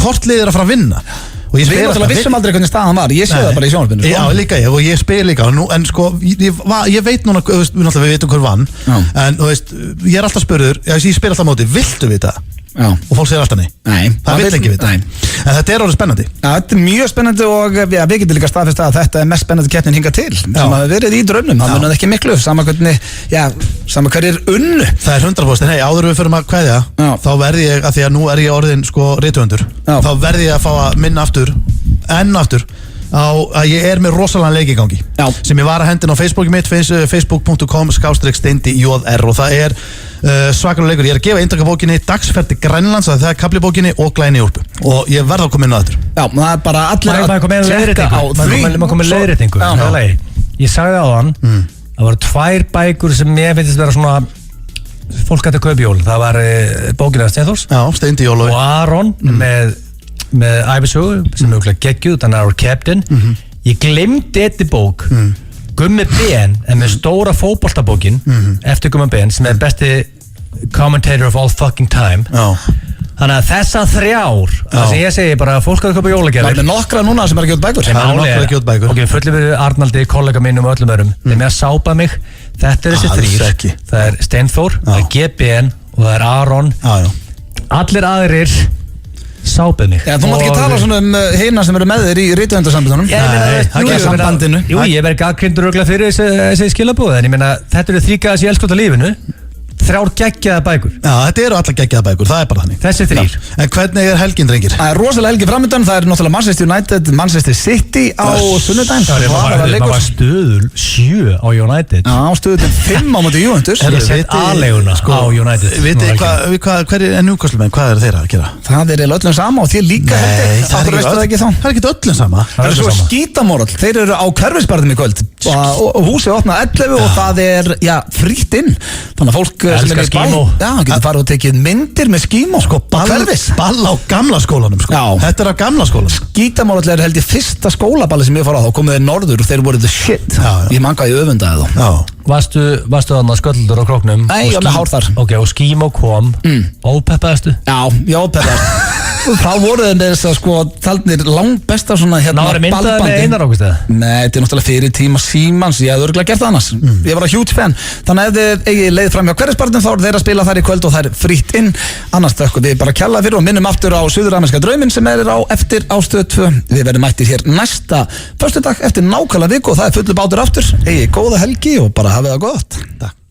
hvort lið er að fara að vinna og ég við náttúrulega vissum aldrei hvernig staðan var ég sé það bara í sjónvarpinu Já, líka ég og ég spyr líka en sko, ég veit núna við veitum hver vann en þú veist, ég er alltaf spurður ég spyr alltaf móti, viltu vita? Já. Og fólk segir alltaf nei það vill ekki vita en þetta er orðið spennandi þetta er mjög spennandi og við getum líka staðfest að þetta er mest spennandi keppnin hingað til sem hafi verið í draumnum, það munið ekki miklu sama hverjir unnu það er 100% hei, áður við förum að kveðja þá verði ég, að því að nú er ég orðin sko rithöfundur, þá verði ég að fá að minna aftur á að ég er með rosalega leik í gangi sem ég var að hendina á Facebooki mitt facebook.com/steindi.jr og það er svakalega leikur, ég er að gefa eintak af bókinni Dagsferð til Grænlands, það er kaflibókinni og Glæni í úlpu og ég verð að koma inn á þetta Já, það er bara allir að tjekka á því maður komið leiðréttingu ég sagði á hann það voru 2 bækur sem ég finnst vera svona fólk hætti að kaupa jól það var bókinni af Steinþórs Steindi Jól og Aron með æfisögu sem er geggjuð, þannig að Our Captain Ég glemdi einni bók Gummi Ben er með stóra fótboltabókin eftir Gummi Ben sem er besti commentator of all fucking time Þannig að þessa 3 það sem ég segi bara að fólk að köpa jólagjafir Það er nokkra núna sem er að gefa út bækur Það er nokkra að gefa út bækur Ok, fullið við Arnaldi, kollega mínum og öllum öðrum Þeir með að sápa mig Þetta er þessi 3 Það er Steinþór, það er GBN og það er Aron Allir aðrir sápið mig Þú mátt ekki tala svona hina sem eru með þér í rithöfundarsambandunum Sambandinu Jú, ég verð gagnrýndur örugglega fyrir þessi skilabóð En ég meina, þetta eru 3 gæðar sem ég elska út af lífinu 3 geggjaða bækur Já, þetta eru allar geggjaða bækur, það er bara þannig Þessi 3 En hvernig er helgin, drengir? Það er rosalega helgi framöndan, það er náttúrulega Manchester United, Manchester City á sunnudaginn Það var stöðul 7 á United Já, stöðul 5 á móti Juventus Ég sett aðleguna á United Vitið hver er Newcastle-menn, hvað er þeirra að gera? Það er öllum sama og þér líka Það er ekki öllum sama Það er svo skítamóral, þeir eru á Hverfisbarðum í kvöld og húsið opnað 11 og það er, frítt inn Þannig að fólk Elskar skímó getur farið og tekið myndir með skímó Ball á gamla skólanum Þetta er á gamla skólanum Skítamóral er held ég fyrsta skólaballi sem ég fór á þá komið þeir norður og þeir voru the shit Ég mangaði öfundaði þá Varstu þarna sköldur á króknum? Nei, ég var með hár þar Ok, og skímó kom Ópeppaðastu? Já, ég ópeppaðast Þá voru þeir með þess að taldnir langt besta svona Náður myndaði með Einar ákvæmst eða? Nei, þetta er náttúrulega fyrir tíma Símans Ég hefði örgulega gert það annars Ég var að huge fan Þannig að ef þið eigið leið fram hjá Hverfisbarðum þá eru þeir að spila þar í kvöld og það er frítt inn Annars þökkum við bara kjalla fyrir og minnum aftur á Suður-ameríska drauminn sem er á eftir á Stöð 2 Við verðum mættir hér næsta föstudag eftir nákvæmlega viku og það er fullu bátur aftur Eigið góða helgi og bara hafið það gott Takk